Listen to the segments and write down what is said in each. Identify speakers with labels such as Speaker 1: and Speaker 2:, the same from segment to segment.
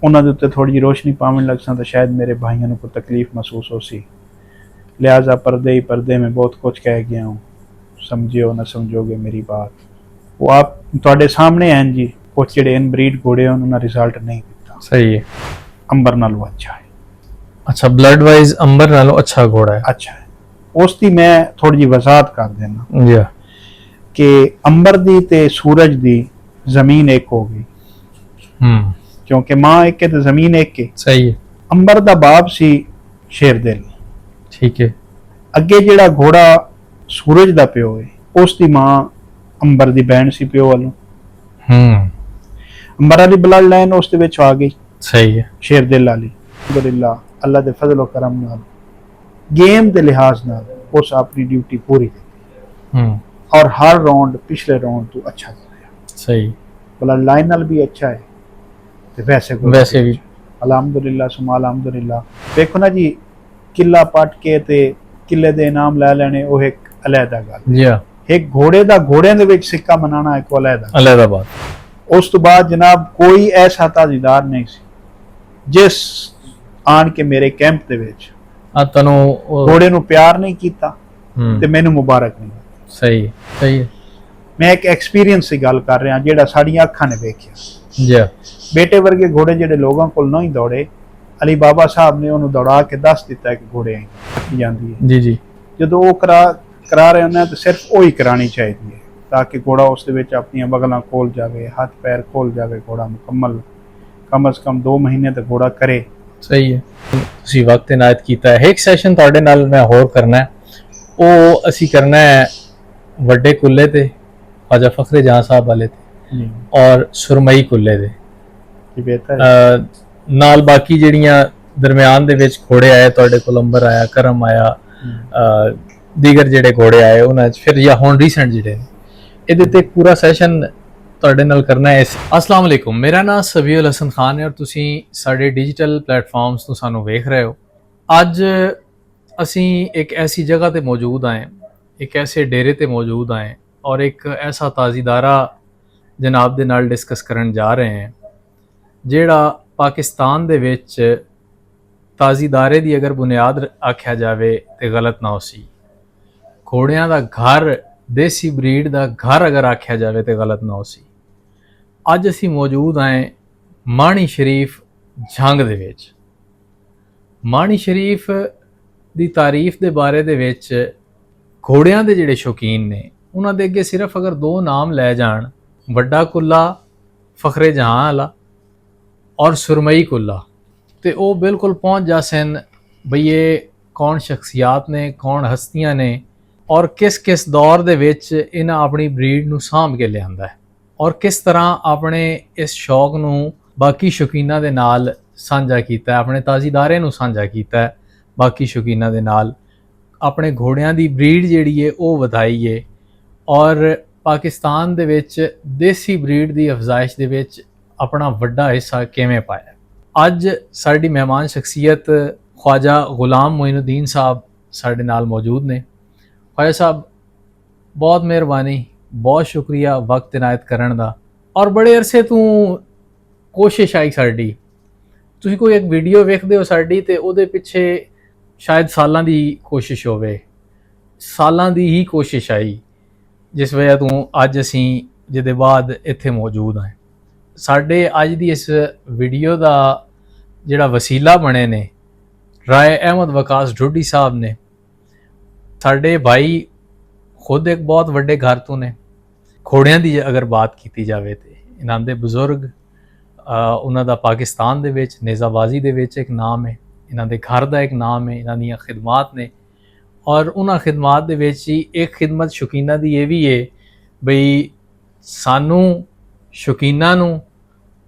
Speaker 1: ਉਹਨਾਂ ਦੇ ਉੱਤੇ ਥੋੜੀ ਜਿਹੀ ਰੋਸ਼ਨੀ ਪਾवन लग सा तो शायद मेरे भाइयों को तकलीफ महसूस हो सी, लिहाजा पर्दे ही पर्दे में बहुत कुछ कह गया हूँ, समझियो ना समझोगे मेरी बात। वो आप थोड़े सामने हैं जी, कुछ जेडे इनब्रीड घोड़े उन्होंने रिजल्ट नहीं दिता।
Speaker 2: सही है।
Speaker 1: अंबर नालों अच्छा है।
Speaker 2: अच्छा, ब्लड वाइज अंबर नालों अच्छा घोड़ा है।
Speaker 1: अच्छा है। उसकी मैं थोड़ी जी वजाहत कर देना
Speaker 2: जी
Speaker 1: कि अंबर दी ते सूरज दी जमीन एक हो गई, क्योंकि मां एक है तो जमीन एक है।
Speaker 2: सही है।
Speaker 1: अंबर दा बाप सी शेरदिल,
Speaker 2: ठीक है।
Speaker 1: अगे जेड़ा घोड़ा सूरज दा प्यो है उसकी मां अंबर दी बहन सी प्यो वालों। अंबर वाली ब्लड लाइन उस आ गई।
Speaker 2: सही है।
Speaker 1: शेरदिल वाली अल्हम्दुलिल्लाह अल्लाह दे फजल करम नाल गेम के लिहाज नाल उस अपनी ड्यूटी पूरी की और हर राउंड पिछले राउंड तो अच्छा कराया।
Speaker 2: सही।
Speaker 1: ब्लड लाइन नाल भी अच्छा है ते वैसे
Speaker 2: भी
Speaker 1: अल्हम्दुलिल्लाह सुमा अल्हम्दुलिल्लाह। देखो ना जी, किला पट के ते किले दे इनाम लै लेने वो एक अलहदा गल।
Speaker 2: जी हाँ।
Speaker 1: एक घोड़े दा घोड़े दे विच सिक्का मनाना एक अलहदा
Speaker 2: बात।
Speaker 1: उस तो बाद जनाब कोई ऐसा ताजीदार नहीं सी जिस आन के मेरे कैंप दे विच घोड़े नूं प्यार नहीं कीता ते मैनूं मुबारक नहीं।
Speaker 2: सही सही है।
Speaker 1: मैं एक एक्सपीरियंस की गल कर रहा जेड़ा साड़ियां अखां ने वेखिया।
Speaker 2: जी।
Speaker 1: बेटे वर्गे घोड़े जेडे लोगों को नहीं दौड़े, अली बाबा साहब ने उन्होंने दौड़ा के दस दिता कि घोड़े जाती है।
Speaker 2: जी जी।
Speaker 1: जो वो करा रहे होंगे तो सिर्फ वही करानी चाहिए ताकि घोड़ा उस अपनी बगलां खोल जाए, हाथ पैर खोल जाए, घोड़ा मुकम्मल कम अज कम 2 महीने तक घोड़ा करे।
Speaker 2: सही है। तुसीं वक्त इनायत कीता है। एक सैशन तुहाडे नाल मैं होर करना है, वो असी करना है वड्डे कुल्ले ते ख्वाजा फखरे जहां साहब वाले ते और सुरमई कुल्ले दे नाल बाकी ਜਿਹੜੀਆਂ ਦਰਮਿਆਨ ਦੇ ਵਿੱਚ ਘੋੜੇ ਆਏ ਤੁਹਾਡੇ ਕੋਲ, ਅੰਬਰ ਆਇਆ, ਕਰਮ ਆਇਆ, दीगर ਜਿਹੜੇ घोड़े आए उन्होंने फिर या ਹੁਣ ਰੀਸੈਂਟ ਜਿਹੜੇ ਇਹਦੇ ਤੇ ਪੂਰਾ ਸੈਸ਼ਨ ਤੁਹਾਡੇ ਨਾਲ ਕਰਨਾ ਹੈ। अस्सलाम वालेकुम, मेरा नाम सबीउल हसन खान है और ਤੁਸੀਂ ਸਾਡੇ डिजिटल प्लेटफॉर्म्स ਤੋਂ ਸਾਨੂੰ ਵੇਖ ਰਹੇ ਹੋ। ਅੱਜ ਅਸੀਂ एक ऐसी जगह ਤੇ मौजूद आए, एक ऐसे डेरे ਤੇ मौजूद आए और एक ऐसा ताज़ीदारा जनाब ਦੇ ਨਾਲ डिस्कस ਕਰਨ जा रहे हैं ਜਿਹੜਾ पाकिस्तान ਦੇ ਵਿੱਚ ਤਾਜ਼ੀਦਾਰੇ ਦੀ अगर बुनियाद आख्या जाए तो गलत ना हो सी। घोड़ियां दा घर, देसी ब्रीड दा घर अगर आख्या जाए तो गलत ना हो सी। अज असी मौजूद आए माणी शरीफ जंग दे विच। माणी शरीफ दी तारीफ दे बारे दे विच घोड़ियां दे जिहड़े शौकीन ने उन्हां दे अगे सिर्फ अगर 2 नाम लै जाण, वड्डा कुल्ला फखरे जहां वाला और सुरमई कुल्ला, तो वो बिल्कुल पहुँच जासन बई ये कौन शख्सियात ने, कौन हस्तियां ने और किस किस दौर दे विच इन्हां अपनी ब्रीड नूं सांभ के लिआंदा है और किस तरह अपने इस शौक नूं बाकी शौकीनां दे नाल सांझा कीता है, अपने ताज़ीदारे नूं सांझा कीता है बाकी शौकीनां दे नाल, अपने घोड़ियां दी ब्रीड जिहड़ी है वो वधाई है और पाकिस्तान दे विच देसी ब्रीड दी अफजाइश दे विच अपना वड्डा हिस्सा किवें पाया। अज साडी मेहमान शख्सियत ख्वाजा गुलाम मोइनुद्दीन साहब साडे नाल मौजूद ने। ख्वाजा साहब बहुत मेहरबानी, बहुत शुक्रिया वक्त इनायत करन दा और बड़े अरसे तू कोशिश आई साडी, तुसीं कोई एक वीडियो वेखदे हो साडी ते उहदे पिछे शायद सालां दी कोशिश होवे, सालां दी ही कोशिश आई जिस वजह तू अज असीं जिहदे बाद इत्थे मौजूद हैं। साडे अज दी इस वीडियो दा जिहड़ा वसीला बने ने राय अहमद वकास ढोडी साहब ने। साडे भाई खुद एक बहुत वड्डे घर तो ने। घोड़ियां दी अगर बात की जाए तो इन्हां दे बजुर्ग उन्हां दा पाकिस्तान दे विच नेज़ाबाजी दे विच एक नाम है, इन्हां दे घर दा एक नाम है, इन्हां दीयां खिदमात ने और उन्हां खिदमात दे विच ही एक खिदमत शौकीना दी ये भी है बई सानू शौकीना नू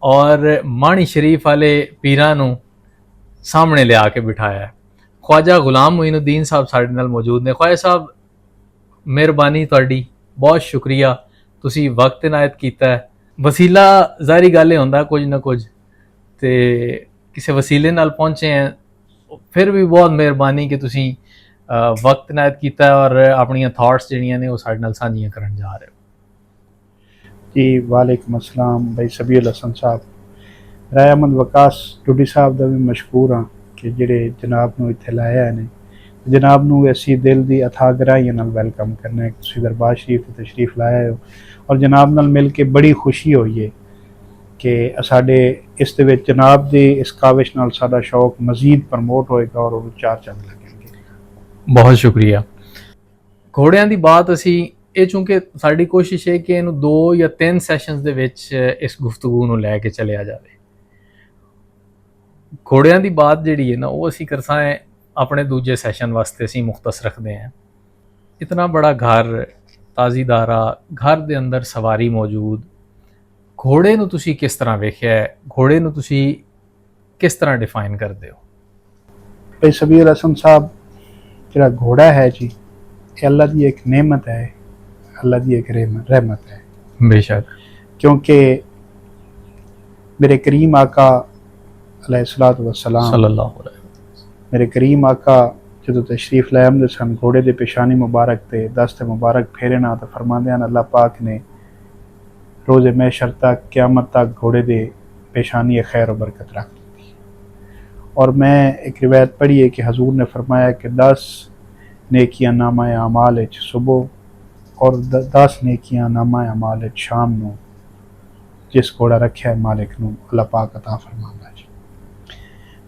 Speaker 2: और माणी शरीफ वाले पीरां नू सामने लिया के बिठाया है। ख्वाजा गुलाम मोइनुद्दीन साहब साडे नाल मौजूद ने। ख्वाजा साहब मेहरबानी तुहाडी, बहुत शुक्रिया, तुसी वक्त इनायत कीता है। वसीला ज़ाहिरी गल होंदा कुछ ना कुछ ते किसी वसीले नाल पहुंचे हैं, फिर भी बहुत मेहरबानी कि तुसी वक्त इनायत कीता है और अपनी थॉट्स जिहड़ियां ने वो साडे नाल सांझियां करन जा रहे हो।
Speaker 1: जी वालेकुम अस्सलाम भाई सबीउल हसन साहब, ਰਾਏ ਅਹਿਮਦ ਵਕਾਸ ਟੁੱਡੀ ਸਾਹਿਬ ਦਾ ਵੀ ਮਸ਼ਕੂਰ ਹਾਂ ਕਿ ਜਿਹੜੇ ਜਨਾਬ ਨੂੰ ਇੱਥੇ ਲਾਇਆ ਨੇ। ਜਨਾਬ ਨੂੰ ਅਸੀਂ ਦਿਲ ਦੀ ਅਥਾਹ ਗਹਿਰਾਈਆਂ ਨਾਲ ਵੈਲਕਮ ਕਰਨਾ ਹੈ। ਤੁਸੀਂ ਦਰਬਾਰ ਸ਼ਰੀਫ ਤੇ ਤਸ਼ਰੀਫ ਲਾਇਆ ਹੋ ਔਰ ਜਨਾਬ ਨਾਲ ਮਿਲ ਕੇ ਬੜੀ ਖੁਸ਼ੀ ਹੋਈ ਹੈ ਕਿ ਸਾਡੇ ਇਸ ਦੇ ਵਿੱਚ ਜਨਾਬ ਦੀ ਇਸ ਕਾਵਿਸ਼ ਨਾਲ ਸਾਡਾ ਸ਼ੌਕ ਮਜ਼ੀਦ ਪ੍ਰਮੋਟ ਹੋਏਗਾ ਔਰ ਉਹਨੂੰ ਚਾਰ ਚੰਦ ਲੱਗਣਗੇ।
Speaker 2: ਬਹੁਤ ਸ਼ੁਕਰੀਆ। ਘੋੜਿਆਂ ਦੀ ਬਾਤ ਅਸੀਂ ਇਹ ਚੂੰਕਿ ਸਾਡੀ ਕੋਸ਼ਿਸ਼ ਹੈ ਕਿ ਇਹਨੂੰ 2 ਜਾਂ 3 ਸੈਸ਼ਨਸ ਦੇ ਵਿੱਚ ਇਸ ਗੁਫ਼ਤਗੂ ਨੂੰ ਲੈ ਕੇ ਚੱਲਿਆ ਜਾਵੇ। ਘੋੜਿਆਂ ਦੀ ਬਾਤ ਜਿਹੜੀ ਹੈ ਨਾ ਉਹ ਅਸੀਂ ਕਰਸਾਂ ਹੈ ਆਪਣੇ ਦੂਜੇ ਸੈਸ਼ਨ ਵਾਸਤੇ ਅਸੀਂ ਮੁਖਤਸ ਰੱਖਦੇ ਹਾਂ। ਇਤਨਾ ਬੜਾ ਘਰ, ਤਾਜ਼ੀਦਾਰਾ ਘਰ ਦੇ ਅੰਦਰ ਸਵਾਰੀ ਮੌਜੂਦ, ਘੋੜੇ ਨੂੰ ਤੁਸੀਂ ਕਿਸ ਤਰ੍ਹਾਂ ਵੇਖਿਆ ਹੈ? ਘੋੜੇ ਨੂੰ ਤੁਸੀਂ ਕਿਸ ਤਰ੍ਹਾਂ ਡਿਫਾਈਨ ਕਰਦੇ ਹੋ?
Speaker 1: ਭਾਈ ਸਬੀਰ ਹਸਨ ਸਾਹਿਬ, ਜਿਹੜਾ ਘੋੜਾ ਹੈ ਜੀ, ਇਹ ਅੱਲਾ ਦੀ ਇੱਕ नेमत है, अल्लाह की एक रहमत है।
Speaker 2: बेशक,
Speaker 1: क्योंकि मेरे करीम आका अलैहिस्सलातु वस्सलाम,
Speaker 2: सल्लल्लाहु अलैहि वसल्लम,
Speaker 1: मेरे करीम आका जो तशरीफ ले आमदे सन घोड़े दे पेशानी मुबारक ते दस्त मुबारक फेरना तो फरमांदे हैं अल्लाह पाक ने रोज़े महशर तक क़यामत तक घोड़े दे पेशानी खैर और बरकत रख दी। और मैं एक रिवायत पढ़ी है कि हजूर ने फरमाया कि 10 नेकियां नामा अमाल सुबह और 10 नेकियां नामा अमाल शाम नू जिस घोड़ा रखा है मालिक नू अल्लाह पाक अता फरमांदा जी।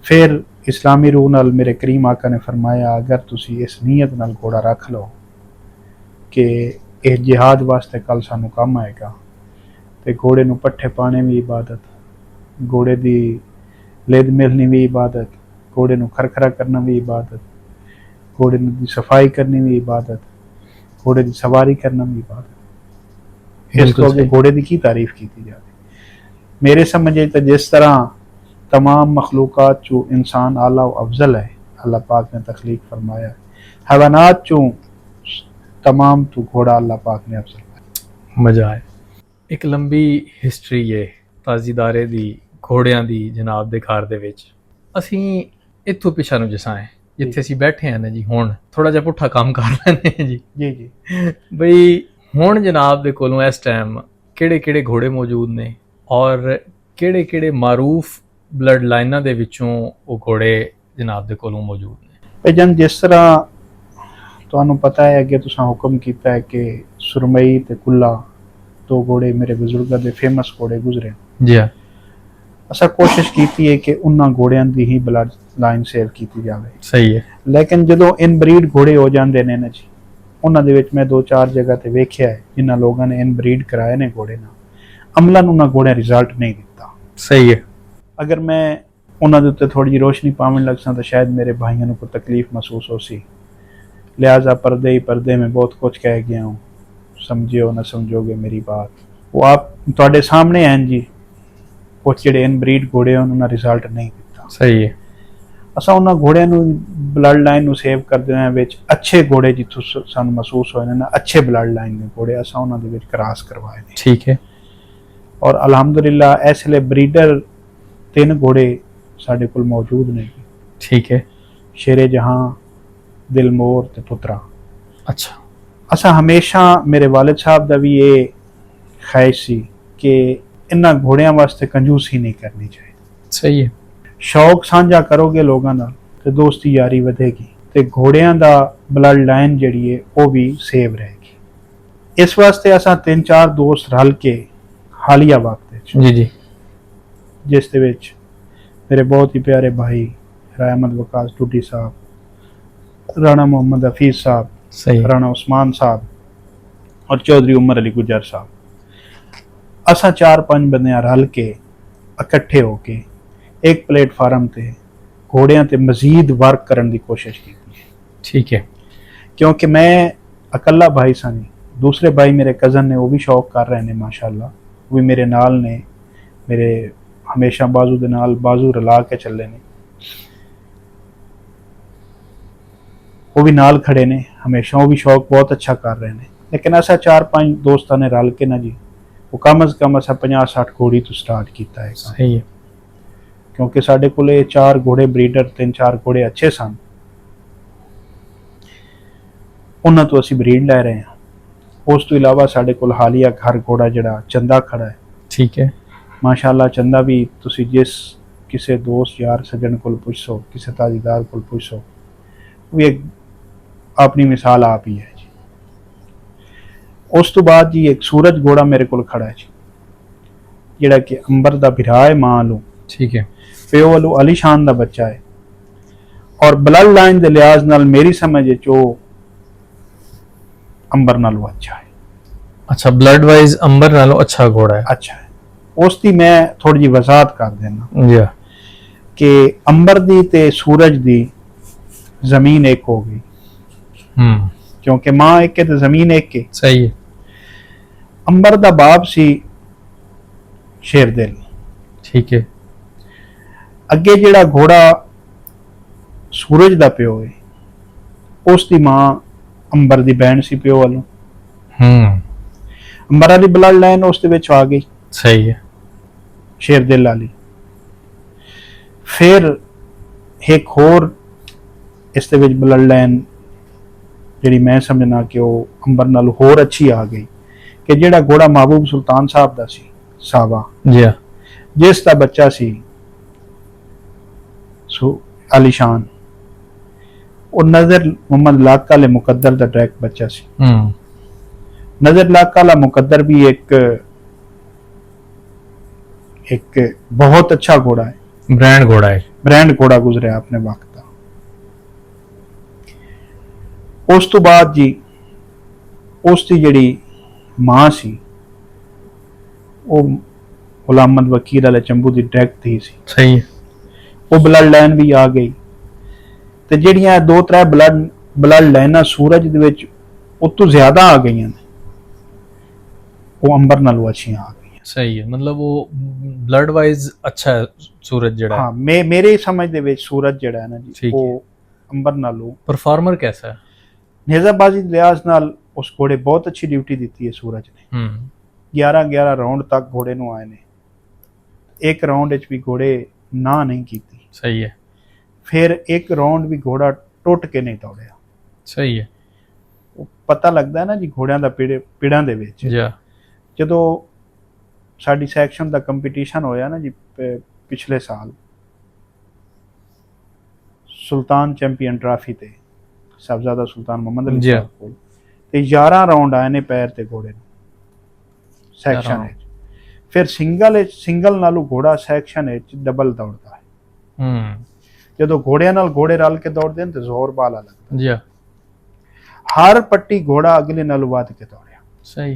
Speaker 1: फिर इस्लामी रूह नाल मेरे करीम आका ने फरमाया अगर तुसी इस नीयत नाल घोड़ा रख लो कि इस जिहाद वास्ते कल सानू काम आएगा, तो घोड़े नू पट्ठे पाने भी इबादत, घोड़े दी लेद मिलनी भी इबादत, घोड़े नू खरखरा करना भी इबादत, घोड़े की सफाई करनी भी इबादत, घोड़े की सवारी करना भी इबादत। इस तो अगे घोड़े की तारीफ की जाए मेरे समझे तो जिस तरह तमाम मखलूक़ात चो इंसान आला व अफजल है, अल्लाह पाक ने तख्लीक फरमाया है। हैवानात चो तमाम तो घोड़ा अल्लाह पाक ने अफजल है।
Speaker 2: मज़ा आए। एक लंबी हिस्ट्री है ताज़ीदारे दी, घोड़ियां दी जनाब दे घर दे विच। असीं इत्थों पिछा नूं जसां है जिथे ਅਸੀਂ ਬੈਠੇ ਹਾਂ ਨਾ ਜੀ, ਹੁਣ ਥੋੜਾ ਜਿਹਾ ਪੁੱਠਾ ਕੰਮ ਕਰ ਲੈਣੇ ਹਾਂ ਜੀ।
Speaker 1: ਜੀ
Speaker 2: ਬਈ ਹੁਣ ਜਨਾਬ ਦੇ ਕੋਲੋਂ ਇਸ ਟਾਈਮ ਕਿਹੜੇ ਕਿਹੜੇ ਘੋੜੇ ਮੌਜੂਦ ਨੇ ਔਰ ਕਿਹੜੇ ਕਿਹੜੇ ਮਾਰੂਫ ਬਲੱਡ ਲਾਈਨਾਂ ਦੇ ਵਿੱਚੋਂ ਉਹ ਘੋੜੇ ਜਨਾਬ ਦੇ ਕੋਲੋਂ ਮੌਜੂਦ ਨੇ?
Speaker 1: ਭਜਨ ਜਿਸ ਤਰ੍ਹਾਂ ਤੁਹਾਨੂੰ ਪਤਾ ਹੈ ਅੱਗੇ ਤੁਸੀਂ ਹੁਕਮ ਕੀਤਾ ਹੈ ਕਿ ਸੁਰਮਈ ਤੇ ਕੁੱਲਾ 2 ਘੋੜੇ ਮੇਰੇ ਬਜ਼ੁਰਗਾਂ ਦੇ ਫੇਮਸ ਘੋੜੇ ਗੁਜ਼ਰੇ
Speaker 2: ਜੀ ਹਾਂ।
Speaker 1: असा कोशिश की है कि उन्होंने घोड़ियां की ही ब्लड लाइन सेव की जाए।
Speaker 2: सही है।
Speaker 1: लेकिन जो इनब्रीड घोड़े हो जाते हैं ना जी, उन्होंने मैं 2-4 जगह पर वेख्या है जिन्होंने लोगों ने इनब्रीड कराए ने घोड़े ना, अमलन उन्होंने घोड़े रिजल्ट नहीं दिता।
Speaker 2: सही है।
Speaker 1: अगर मैं उन्होंने उत्ते थोड़ी जी रोशनी पावन लग सा तो शायद मेरे भाइयों को तकलीफ महसूस हो सी, लिहाजा पर्दे ही पर्दे में बहुत कुछ कह गया हूँ, समझियो ना समझोगे मेरी बात। वो आप तुहाडे सामने हैं जी, कुछ ਜਿਹੜੇ ਇਨਬਰੀਡ ਘੋੜੇ ਉਹਨਾਂ ਦਾ ਰਿਜ਼ਲਟ ਨਹੀਂ ਦਿੱਤਾ।
Speaker 2: ਸਹੀ ਹੈ।
Speaker 1: ਅਸਾਂ ਉਹਨਾਂ ਘੋੜਿਆਂ ਨੂੰ ਬਲੱਡ ਲਾਈਨ ਨੂੰ ਸੇਵ ਕਰਦੇ ਹਾਂ ਵਿੱਚ ਅੱਛੇ ਘੋੜੇ ਜਿੱਥੋਂ ਸਾਨੂੰ ਮਹਿਸੂਸ ਹੋਏ ਨੇ ਨਾ, ਅੱਛੇ ਬਲੱਡ ਲਾਈਨ ਦੇ ਘੋੜੇ ਅਸਾਂ ਉਹਨਾਂ ਦੇ ਵਿੱਚ ਕ੍ਰਾਸ ਕਰਵਾਏ ਨੇ।
Speaker 2: ਠੀਕ ਹੈ।
Speaker 1: ਔਰ ਅਲਹਮਦੁਲਿਲਾ ਇਸ ਵੇਲੇ ਬਰੀਡਰ 3 ਘੋੜੇ ਸਾਡੇ ਕੋਲ ਮੌਜੂਦ ਨੇ।
Speaker 2: ਠੀਕ ਹੈ।
Speaker 1: ਸ਼ੇਰੇ ਜਹਾਂ, ਦਿਲਮੋਰ ਤੇ ਪੁੱਤਰਾ।
Speaker 2: ਅੱਛਾ।
Speaker 1: ਅਸਾਂ ਹਮੇਸ਼ਾ ਮੇਰੇ ਵਾਲਿਦ ਸਾਹਿਬ ਦਾ ਵੀ ਇਹ ख्वाहिश ਸੀ ਕਿ इन्होंने घोड़िया वास्ते कंजूसी नहीं करनी चाहिए।
Speaker 2: सही है।
Speaker 1: शौक साझा करोगे लोगों नाल ते दोस्ती यारी वधेगी ते घोड़िया दा ब्लड लाइन जिहड़ी है वो भी सेव रहेगी। इस वास्ते असां 3-4 दोस्त रल के हालिया वक्त
Speaker 2: जी जी
Speaker 1: जिस दे विच मेरे बहुत ही प्यारे भाई राय अहमद वकास टुड्डी साहब, राणा मोहम्मद हफीज साहब, राणा उस्मान साहब और चौधरी उमर अली गुजर साहब, असा 4-5 बंदे रल के इकट्ठे होके एक प्लेटफार्म ते घोड़ियां ते मजीद वर्क करने की कोशिश की।
Speaker 2: ठीक है।
Speaker 1: क्योंकि मैं अकला भाई सा नहीं, दूसरे भाई मेरे कज़न ने वो भी शौक कर रहे हैं माशाल्लाह, वो भी मेरे नाल ने, मेरे हमेशा बाजू दे नाल बाजू रला के चले ने, वो भी नाल खड़े ने हमेशा, वो भी शौक बहुत अच्छा कर रहे हैं। लेकिन ऐसा 4-5 दोस्तों ने रल के ना जी वो कम अज़ कम असा 50-60 घोड़ी तो स्टार्ट किया है।
Speaker 2: सही है।
Speaker 1: क्योंकि साढ़े को 4 घोड़े ब्रीडर 3-4 घोड़े अच्छे सन, उन्होंने तो असी ब्रीड लै रहे हैं। उस तो इलावा साढ़े को हालिया घर घोड़ा जड़ा चंदा खड़ा है।
Speaker 2: ठीक है।
Speaker 1: ਮਾਸ਼ਾਅੱਲਾ ਚੰਦਾ ਵੀ ਤੁਸੀਂ ਜਿਸ ਕਿਸੇ ਦੋਸਤ ਯਾਰ ਸੱਜਣ ਕੋਲ ਪੁੱਛੋ, ਕਿਸੇ ਤਾਜੀਦਾਰ ਕੋਲ ਪੁੱਛੋ, ਵੀ ਇੱਕ ਆਪਣੀ ਮਿਸਾਲ ਆਪ ਹੀ ਹੈ ਜੀ। ਉਸ ਤੋਂ ਬਾਅਦ ਜੀ ਇੱਕ ਸੂਰਜ ਘੋੜਾ ਮੇਰੇ ਕੋਲ ਖੜਾ ਹੈ ਜੀ, ਜਿਹੜਾ ਕਿ ਅੰਬਰ ਦਾ ਭਰਾ ਹੈ ਮਾਂ ਨੂੰ,
Speaker 2: ਠੀਕ ਹੈ।
Speaker 1: ਪਿਓ ਵੱਲੋਂ ਅਲੀਸ਼ਾਨ ਦਾ ਬੱਚਾ ਹੈ, ਔਰ ਬਲੱਡ ਲਾਈਨ ਦੇ ਲਿਹਾਜ਼ ਨਾਲ ਮੇਰੀ ਸਮਝ ਵਿੱਚ ਉਹ ਅੰਬਰ ਨਾਲੋਂ ਅੱਛਾ ਹੈ।
Speaker 2: ਅੱਛਾ, ਬਲੱਡ ਵਾਈਜ਼ ਅੰਬਰ ਨਾਲੋਂ ਅੱਛਾ ਘੋੜਾ ਹੈ।
Speaker 1: ਅੱਛਾ ਹੈ। ਉਸ ਦੀ ਮੈਂ ਥੋੜੀ ਜਿਹੀ ਵਜ਼ਾਹਤ ਕਰ ਦੇਣਾ
Speaker 2: ਜੀ
Speaker 1: ਕਿ ਅੰਬਰ ਦੀ ਤੇ ਸੂਰਜ ਦੀ ਜ਼ਮੀਨ ਇੱਕ ਹੋ ਗਈ, ਕਿਉਂਕਿ ਮਾਂ ਇੱਕ ਹੈ ਤੇ ਜ਼ਮੀਨ ਇੱਕ ਹੈ।
Speaker 2: ਸਹੀ ਹੈ।
Speaker 1: ਅੰਬਰ ਦਾ ਬਾਪ ਸੀ ਸ਼ੇਰਦਿਲ,
Speaker 2: ਠੀਕ ਹੈ।
Speaker 1: ਅੱਗੇ ਜਿਹੜਾ ਘੋੜਾ ਸੂਰਜ ਦਾ ਪਿਓ ਹੈ, ਉਸ ਦੀ ਮਾਂ ਅੰਬਰ ਦੀ ਭੈਣ ਸੀ ਪਿਓ ਵੱਲੋਂ। ਅੰਬਰ ਵਾਲੀ ਬਲੱਡ ਲਾਈਨ ਉਸ ਦੇ ਵਿੱਚ ਆ ਗਈ।
Speaker 2: ਸਹੀ ਹੈ।
Speaker 1: ਸ਼ੇਰਦਿਲ ਵਾਲੀ। ਫਿਰ ਇੱਕ ਹੋਰ ਇਸ ਦੇ ਵਿੱਚ ਬਲੱਡ ਲਾਈਨ ਜਿਹੜੀ ਮੈਂ ਸਮਝਣਾ ਕਿ ਉਹ ਅੰਬਰ ਨਾਲ ਹੋਰ ਅੱਛੀ ਆ ਗਈ, ਕਿ ਜਿਹੜਾ ਘੋੜਾ ਮਹਿਬੂਬ ਸੁਲਤਾਨ ਸਾਹਿਬ ਦਾ ਸੀ ਸਾਵਾ,
Speaker 2: ਜੀ
Speaker 1: ਜਿਸ ਦਾ ਬੱਚਾ ਸੀ ਆਲੀਸ਼ਾਨ, ਉਹ ਨਜ਼ਰ ਮੁਹੰਮਦ ਲਾਕਾ ਵਾਲੇ ਮੁਕੱਦਰ ਦਾ ਡਾਇਰੈਕਟ ਬੱਚਾ ਸੀ। ਨਜ਼ਰ लाका वाला मुकद्दर भी एक बहुत अच्छा घोड़ा है,
Speaker 2: ब्रांड घोड़ा है,
Speaker 1: ब्रांड घोड़ा गुजरिया अपने वक्त का। उस तो बाद जी उसकी जिहड़ी मां सी वो गुलाम अहमद वकील वाले चंबू की डायरेक्ट थी सी।
Speaker 2: सही है।
Speaker 1: वो ब्लड लाइन भी आ गई ते जिहड़ियां दो त्रै ब्लड लाइनां सूरज दे विच उतों ज्यादा आ गई ने, वो अंबर नालों अच्छी आ गई।
Speaker 2: सही है, मतलब वो ब्लड वाइज अच्छा है सूरज जड़ा।
Speaker 1: हाँ, मेरे समझ दे विच सूरज जड़ा है ना जी, वो अंबर नालों।
Speaker 2: परफॉर्मर कैसा है?
Speaker 1: नेजाबाजी लिहाज नाल उस घोड़े बहुत अच्छी ड्यूटी दी है सूरज ने। 11 राउंड तक घोड़े नूं आए ने, एक राउंड भी घोड़े ना नहीं की।
Speaker 2: सही है।
Speaker 1: फिर एक राउंड भी घोड़ा टुट के नहीं दौड़िया।
Speaker 2: सही है।
Speaker 1: पता लगता है ना जी घोड़ियां दा पिड़ां दे विच जदों साडी सैक्शन दा कंपीटीशन होया ना जी पिछले साल सुल्तान चैंपियन ट्राफी ते साहबजादा सुल्तान मोहम्मद अली साहब कोल ते 11 राउंड आए ने पैर ते घोड़े नूं सैक्शन विच। फिर सिंगल नालों घोड़ा सैक्शन विच डबल दौड़दा है। जदों घोड़ियां नाल घोड़े रल के दौड़दे ने ते जोर बाला लगदा जी। हर पट्टी घोड़ा अगले नालों वध के दौड़िया। सही।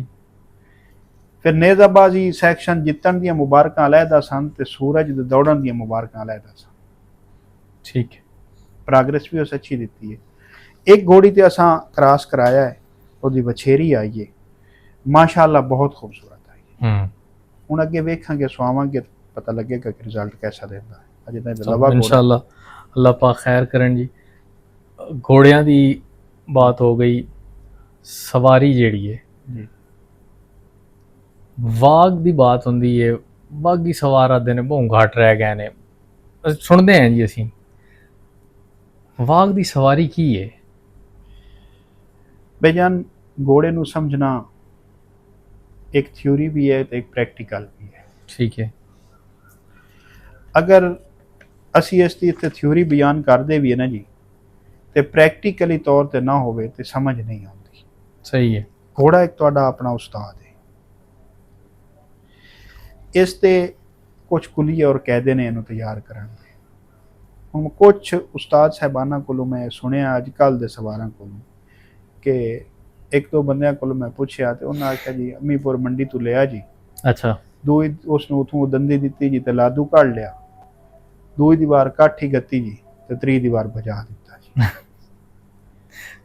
Speaker 1: फिर नेजाबाजी सैक्शन जितन दी मुबारकां अलहदा सन ते सूरज दे दौड़न दी मुबारकां अलहदा सन। ठीक है। प्रोग्रेस भी उस अच्छी दिती है। एक घोड़ी ते असां क्रॉस कराया है, ओदी वछेरी आई है, माशाअल्लाह बहुत खूबसूरत आई है। हुण अगे वेखांगे सुआवांगे पता लगेगा कि रिजल्ट कैसा देता है। अजे तां लवा
Speaker 2: इंशाअल्लाह अल्लाह पाक खैर करन जी। घोड़ियां दी बात हो गई, सवारी जेड़ी है जी, वाघ दी बात हुंदी है, वाघी सवार आदे ने बहुत घाट रह गए ने, सुनते हैं जी असीं। वाघ दी सवारी की है? बेजान घोड़े नूं समझना एक थ्योरी भी है ते एक प्रैक्टिकल भी है। ठीक है। अगर असी इसकी इत्थे थ्योरी बयान करते भी है ना जी, ते प्रैक्टिकली तौर ते ना होवे ते समझ नहीं आती। सही है। घोड़ा एक तुहाडा अपना उस्ताद है। इस ते कुछ कुलिए और कैदे ने इनू तैयार करन। हुण कुछ उस्ताद साहबाना कोलों मैं सुनिया अजकल दे सवारां कोलों कि एक दो बंदियां कोलों मैं पुछया ते उन्हां आख्या जी अमीपुर मंडी तो लिया जी। अच्छा। दूई उसनूं उथों दंदी दित्ती जी ते लादू कढ़ लिया, दूई दी वार कट्ठ ही गत्ती जी ते त्री दी वार बजा दित्ता जी।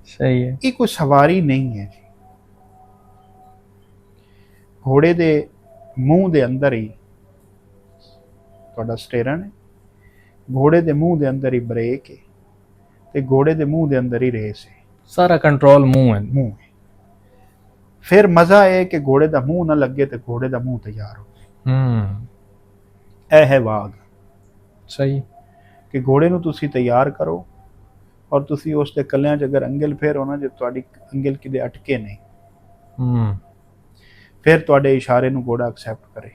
Speaker 2: सही है। ये कोई सवारी नहीं है जी। घोड़े दे मूँह दे अंदर ही तुहाडा स्टेरन है, घोड़े दे मूँह दे अंदर ही ब्रेक है ते घोड़े दे मूँह दे अंदर ही रेस है। सारा कंट्रोल मुँह है। फिर मजा है कि घोड़े दा मुँह ना लगे तो घोड़े दा मुँह तैयार हो। यह है वाघ। सही। कि घोड़े नूं तुसी तैयार करो और तुसी उस दे कल्लियां च अगर अंगल फेरो ना जो तुहाडी अंगल किते अटके नहीं, फिर तुहाडे इशारे नूं घोड़ा एक्सेप्ट करे।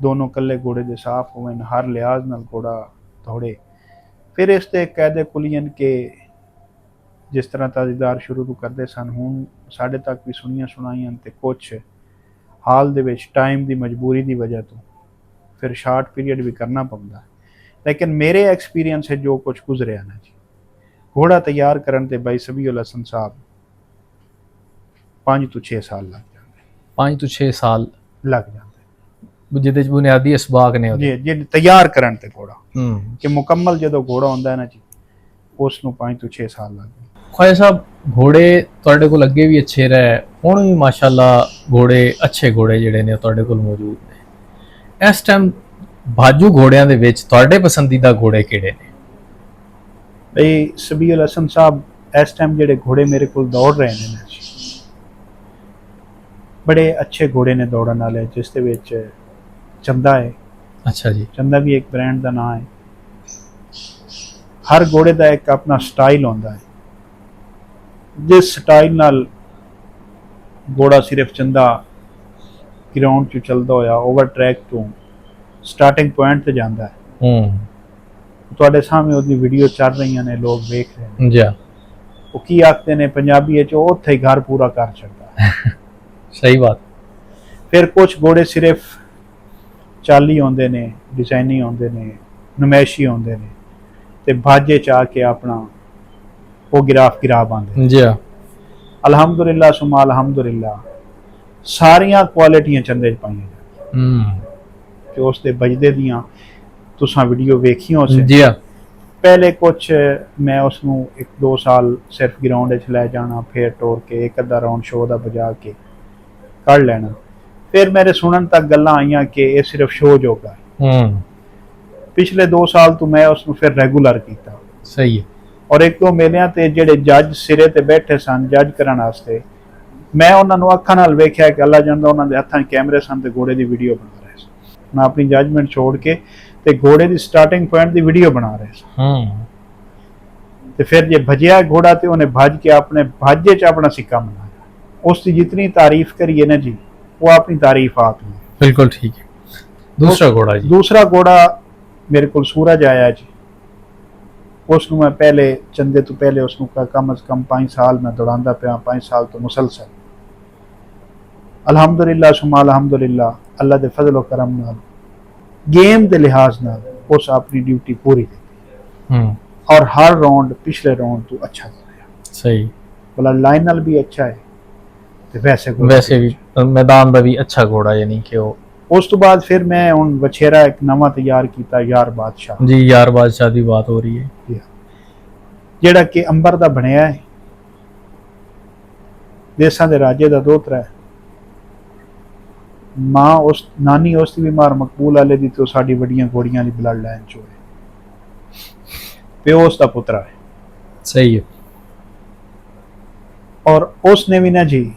Speaker 1: ਦੋਨੋਂ ਕੱਲੇ ਘੋੜੇ ਦੇ ਸਾਫ਼ ਹੋਣ, ਹਰ ਲਿਹਾਜ਼ ਨਾਲ ਘੋੜਾ ਦੌੜੇ। ਫਿਰ ਇਸ ਤੇ ਕਾਇਦੇ ਕੁਲੀਨ ਕਿ ਜਿਸ ਤਰ੍ਹਾਂ ਤਾਜ਼ੀਦਾਰ ਸ਼ੁਰੂ ਤੋਂ ਕਰਦੇ ਸਨ, ਹੁਣ ਸਾਡੇ ਤੱਕ ਵੀ ਸੁਣੀਆਂ ਸੁਣਾਈਆਂ ਤੇ ਕੁਛ ਹਾਲ ਦੇ ਵਿੱਚ ਟਾਈਮ ਦੀ ਮਜਬੂਰੀ ਦੀ ਵਜ੍ਹਾ ਤੋਂ ਫਿਰ ਸ਼ਾਰਟ ਪੀਰੀਅਡ ਵੀ ਕਰਨਾ ਪੈਂਦਾ। ਲੇਕਿਨ ਮੇਰੇ ਐਕਸਪੀਰੀਅੰਸ ਹੈ ਜੋ ਕੁਛ ਗੁਜ਼ਰਿਆ ਨਾ ਜੀ, ਘੋੜਾ ਤਿਆਰ ਕਰਨ ਤੇ ਬਾਈ ਸਬੀਉਲ ਹਸਨ ਸਾਹਿਬ 5 ਤੋਂ 6 ਸਾਲ ਲੱਗ ਜਾਂਦੇ।
Speaker 2: 5 ਤੋਂ 6 ਸਾਲ
Speaker 1: ਲੱਗ ਜਾਂਦੇ
Speaker 2: ਜਿਹਦੇ ਚ ਬੁਨਿਆਦੀ ਅਸਬਾਕ ਨੇ ਉਹਦੇ।
Speaker 1: ਜੀ, ਜੇ ਤਿਆਰ ਕਰਨ ਤੇ ਘੋੜਾ
Speaker 2: ਹੂੰ।
Speaker 1: ਕਿ ਮੁਕੰਮਲ ਜਦੋਂ ਘੋੜਾ ਹੁੰਦਾ ਹੈ ਨਾ ਜੀ, ਉਸ ਨੂੰ 5 ਤੋਂ 6 ਸਾਲ ਲੱਗਦੇ।
Speaker 2: ख्वाजा साहब घोड़े ਤੁਹਾਡੇ ਕੋਲ ਅੱਗੇ ਵੀ ਅੱਛੇ ਰਹੇ, ਹੁਣ ਵੀ ਮਾਸ਼ਾਅੱਲਾ ਘੋੜੇ ਅੱਛੇ ਘੋੜੇ ਜਿਹੜੇ ਨੇ ਤੁਹਾਡੇ ਕੋਲ ਮੌਜੂਦ ਨੇ। ਇਸ ਟਾਈਮ ਬਾਜੂ ਘੋੜਿਆਂ ਦੇ ਵਿੱਚ ਤੁਹਾਡੇ ਪਸੰਦੀਦਾ ਘੋੜੇ ਕਿਹੜੇ ਨੇ?
Speaker 1: ਬਈ ਸਬੀਉਲ ਹਸਨ ਸਾਹਿਬ ਇਸ ਟਾਈਮ ਜਿਹੜੇ ਘੋੜੇ ਮੇਰੇ ਕੋਲ ਦੌੜ ਰਹੇ ਨੇ ਨਾ ਜੀ, ਬੜੇ ਅੱਛੇ ਘੋੜੇ ਨੇ ਦੌੜਨ ਵਾਲੇ, ਜਿਸ ਦੇ ਵਿੱਚ ਚੰਦਾ ਹੈ।
Speaker 2: ਅੱਛਾ ਜੀ।
Speaker 1: ਚੰਦਾ ਵੀ ਇੱਕ ਬ੍ਰਾਂਡ ਦਾ ਨਾਮ ਹੈ। ਹਰ ਘੋੜੇ ਦਾ ਇੱਕ ਆਪਣਾ ਸਟਾਈਲ ਹੁੰਦਾ ਹੈ, ਜਿਸ ਸਟਾਈਲ ਨਾਲ ਘੋੜਾ ਸਿਰਫ ਚੰਦਾ ਗਰਾਊਂਡ 'ਚ ਚੱਲਦਾ ਹੋਇਆ ਓਵਰ ਟਰੈਕ ਤੋਂ ਸਟਾਰਟਿੰਗ ਪੁਆਇੰਟ ਤੇ ਜਾਂਦਾ ਹੈ। ਤੁਹਾਡੇ ਸਾਹਮਣੇ ਉਹਦੀ ਵੀਡੀਓ ਚੱਲ ਰਹੀਆਂ ਨੇ, ਲੋਕ ਵੇਖ ਰਹੇ ਨੇ
Speaker 2: ਜੀ।
Speaker 1: ਉਹ ਕੀ ਆਖਦੇ ਨੇ ਪੰਜਾਬੀ ਵਿੱਚ, ਉਹ ਉੱਥੇ ਹੀ ਘਰ ਪੂਰਾ ਕਰ ਛੱਡਦਾ ਹੈ।
Speaker 2: ਸਹੀ ਬਾਤ।
Speaker 1: ਫਿਰ ਕੁਝ ਘੋੜੇ ਸਿਰਫ ਚਾਲੀ ਆਉਂਦੇ ਨੇ, ਡਿਜ਼ਾਈਨੀ ਆਉਂਦੇ ਨੇ, ਨੁਮਾਇਸ਼ੀ ਆਉਂਦੇ ਨੇ ਤੇ ਬਾਜੇ 'ਚ ਆ ਕੇ ਆਪਣਾ ਉਹ ਗਿਰਾਫ ਆਉਂਦੇ।
Speaker 2: ਜੀ।
Speaker 1: ਅਲਹਮਦੁਲਿਲਾ ਸੁਮਾ ਅਲਹਮਦੁਲਿਲਾ, ਸਾਰੀਆਂ ਕੁਆਲਿਟੀਆਂ ਚੰਦੇ 'ਚ ਪਾਈਆਂ ਜਾਂਦੀਆਂ ਕਿ ਉਸ ਦੇ ਬਜਦੇ ਦੀਆਂ ਤੁਸੀਂ ਵੀਡੀਓ ਵੇਖੀਆਂ ਉਸੇ।
Speaker 2: ਜੀ।
Speaker 1: ਪਹਿਲੇ ਕੁਛ ਮੈਂ ਉਸ ਨੂੰ 1-2 ਸਾਲ ਸਿਰਫ ਗਰਾਊਂਡ 'ਚ ਲੈ ਜਾਣਾ, ਫਿਰ ਟੋਰ ਕੇ ਇੱਕ ਅੱਧਾ ਰਾਊਂਡ ਸ਼ੋਅ ਦਾ ਵਜਾ ਕੇ ਕੱਢ ਲੈਣਾ। ਫਿਰ ਮੇਰੇ ਸੁਣਨ ਤੱਕ ਗੱਲਾਂ ਆਈਆਂ ਕਿ ਇਹ ਸਿਰਫ ਸ਼ੋਅ ਜੋਗਾ ਹੈ। ਪਿਛਲੇ 2 ਸਾਲ ਤੋਂ ਮੈਂ ਉਸ ਨੂੰ ਫਿਰ ਰੈਗੂਲਰ ਕੀਤਾ।
Speaker 2: ਸਹੀ ਹੈ।
Speaker 1: ਔਰ ਇੱਕ ਦੋ ਮੇਲਿਆਂ ਤੇ ਜਿਹੜੇ ਜੱਜ ਸਿਰੇ ਤੇ ਬੈਠੇ ਸਨ ਜੱਜ ਕਰਨ ਵਾਸਤੇ, ਮੈਂ ਉਹਨਾਂ ਨੂੰ ਅੱਖਾਂ ਨਾਲ ਵੇਖਿਆ ਕਿ ਅੱਲਾ ਜਾਣਦਾ ਉਹਨਾਂ ਦੇ ਹੱਥਾਂ 'ਚ ਕੈਮਰੇ ਸਨ ਤੇ ਘੋੜੇ ਦੀ ਵੀਡੀਓ ਬਣਾ ਰਹੇ ਸਨ। ਮੈਂ ਆਪਣੀ ਜੱਜਮੈਂਟ ਛੋੜ ਕੇ ਤੇ ਘੋੜੇ ਦੀ ਸਟਾਰਟਿੰਗ ਪੁਆਇੰਟ ਦੀ ਵੀਡੀਓ ਬਣਾ ਰਹੇ ਸਨ। ਤੇ ਫਿਰ ਜੇ ਭਜਿਆ ਘੋੜਾ ਤੇ ਉਹਨੇ ਭੱਜ ਕੇ ਆਪਣੇ ਭਾਜੇ 'ਚ ਆਪਣਾ ਸਿੱਕਾ ਬਣਾਇਆ। ਉਸ ਦੀ ਜਿਤਨੀ ਤਾਰੀਫ ਕਰੀਏ ਨਾ ਜੀ, ਉਹ ਆਪਣੀ ਤਾਰੀਫ ਆਪ ਹੀ।
Speaker 2: ਬਿਲਕੁਲ ਠੀਕ ਹੈ। ਦੂਸਰਾ ਘੋੜਾ ਜੀ।
Speaker 1: ਦੂਸਰਾ ਘੋੜਾ ਮੇਰੇ ਕੋਲ ਸੂਰਜ ਆਇਆ ਜੀ। ਉਸ ਨੂੰ ਮੈਂ ਪਹਿਲੇ ਚੰਦੇ ਤੋਂ ਪਹਿਲੇ ਉਸ ਨੂੰ ਕਮ ਅਜ਼ ਕਮ 5 ਸਾਲ ਮੈਂ ਦੌੜਾਉਂਦਾ ਪਿਆ, 5 ਸਾਲ ਤੋਂ ਮੁਸਲਸਲ। ਅਲਹਮਦੁਲਿਲਾ ਸੁਮਾ ਅਲਹਮਦੁਲਿਲਾ, ਅੱਲਾ ਦੇ ਫਜ਼ਲ ਓ ਕਰਮ ਨਾਲ ਗੇਮ ਦੇ ਲਿਹਾਜ਼ ਨਾਲ ਉਸ ਆਪਣੀ ਡਿਊਟੀ ਪੂਰੀ ਕੀਤੀ ਔਰ ਹਰ ਰਾਉਂਡ ਪਿਛਲੇ ਰਾਉਂਡ ਤੋਂ ਅੱਛਾ ਦੌੜਿਆ।
Speaker 2: ਸਹੀ।
Speaker 1: ਬਲਾ ਲਾਈਨ ਨਾਲ ਵੀ ਅੱਛਾ ਹੈ ਤੇ ਵੈਸੇ
Speaker 2: ਵੀ ਮੈਦਾਨ ਦਾ ਵੀ ਅੱਛਾ ਘੋੜਾ, ਯਾਨੀ ਕਿ ਉਹ।
Speaker 1: ਉਸ ਤੋਂ ਬਾਅਦ ਫਿਰ ਮੈਂ ਹੁਣ ਵਛੇਰਾ ਇੱਕ ਨਵਾਂ ਤਿਆਰ ਕੀਤਾ, ਯਾਰ ਬਾਦਸ਼ਾਹ
Speaker 2: ਜੀ। ਯਾਰ ਬਾਦਸ਼ਾਹ ਦੀ ਬਾਤ ਹੋ ਰਹੀ ਹੈ,
Speaker 1: ਜਿਹੜਾ ਕਿ ਅੰਬਰ ਦਾ ਬਣਿਆ ਹੈ, ਦੇਸਾਂ ਦੇ ਰਾਜੇ ਦਾ ਦੋਤਰਾ ਹੈ। ਮਾਂ ਉਸ ਨਾਨੀ ਉਸ ਦੀ ਵੀ ਮਾਰ ਮਕਬੂਲ ਵਾਲੇ ਦੀ ਤੇ ਸਾਡੀ ਵੱਡੀਆਂ ਘੋੜੀਆਂ ਦੀ ਬਲੱਡ ਲਾਈਨ ਚੋਂ ਹੈ। ਪਿਓ ਉਸ ਦਾ ਪੁੱਤਰਾ ਹੈ।
Speaker 2: ਸਹੀ ਹੈ।
Speaker 1: ਔਰ ਉਸ ਨੇ ਵੀ ਨਾ ਜੀ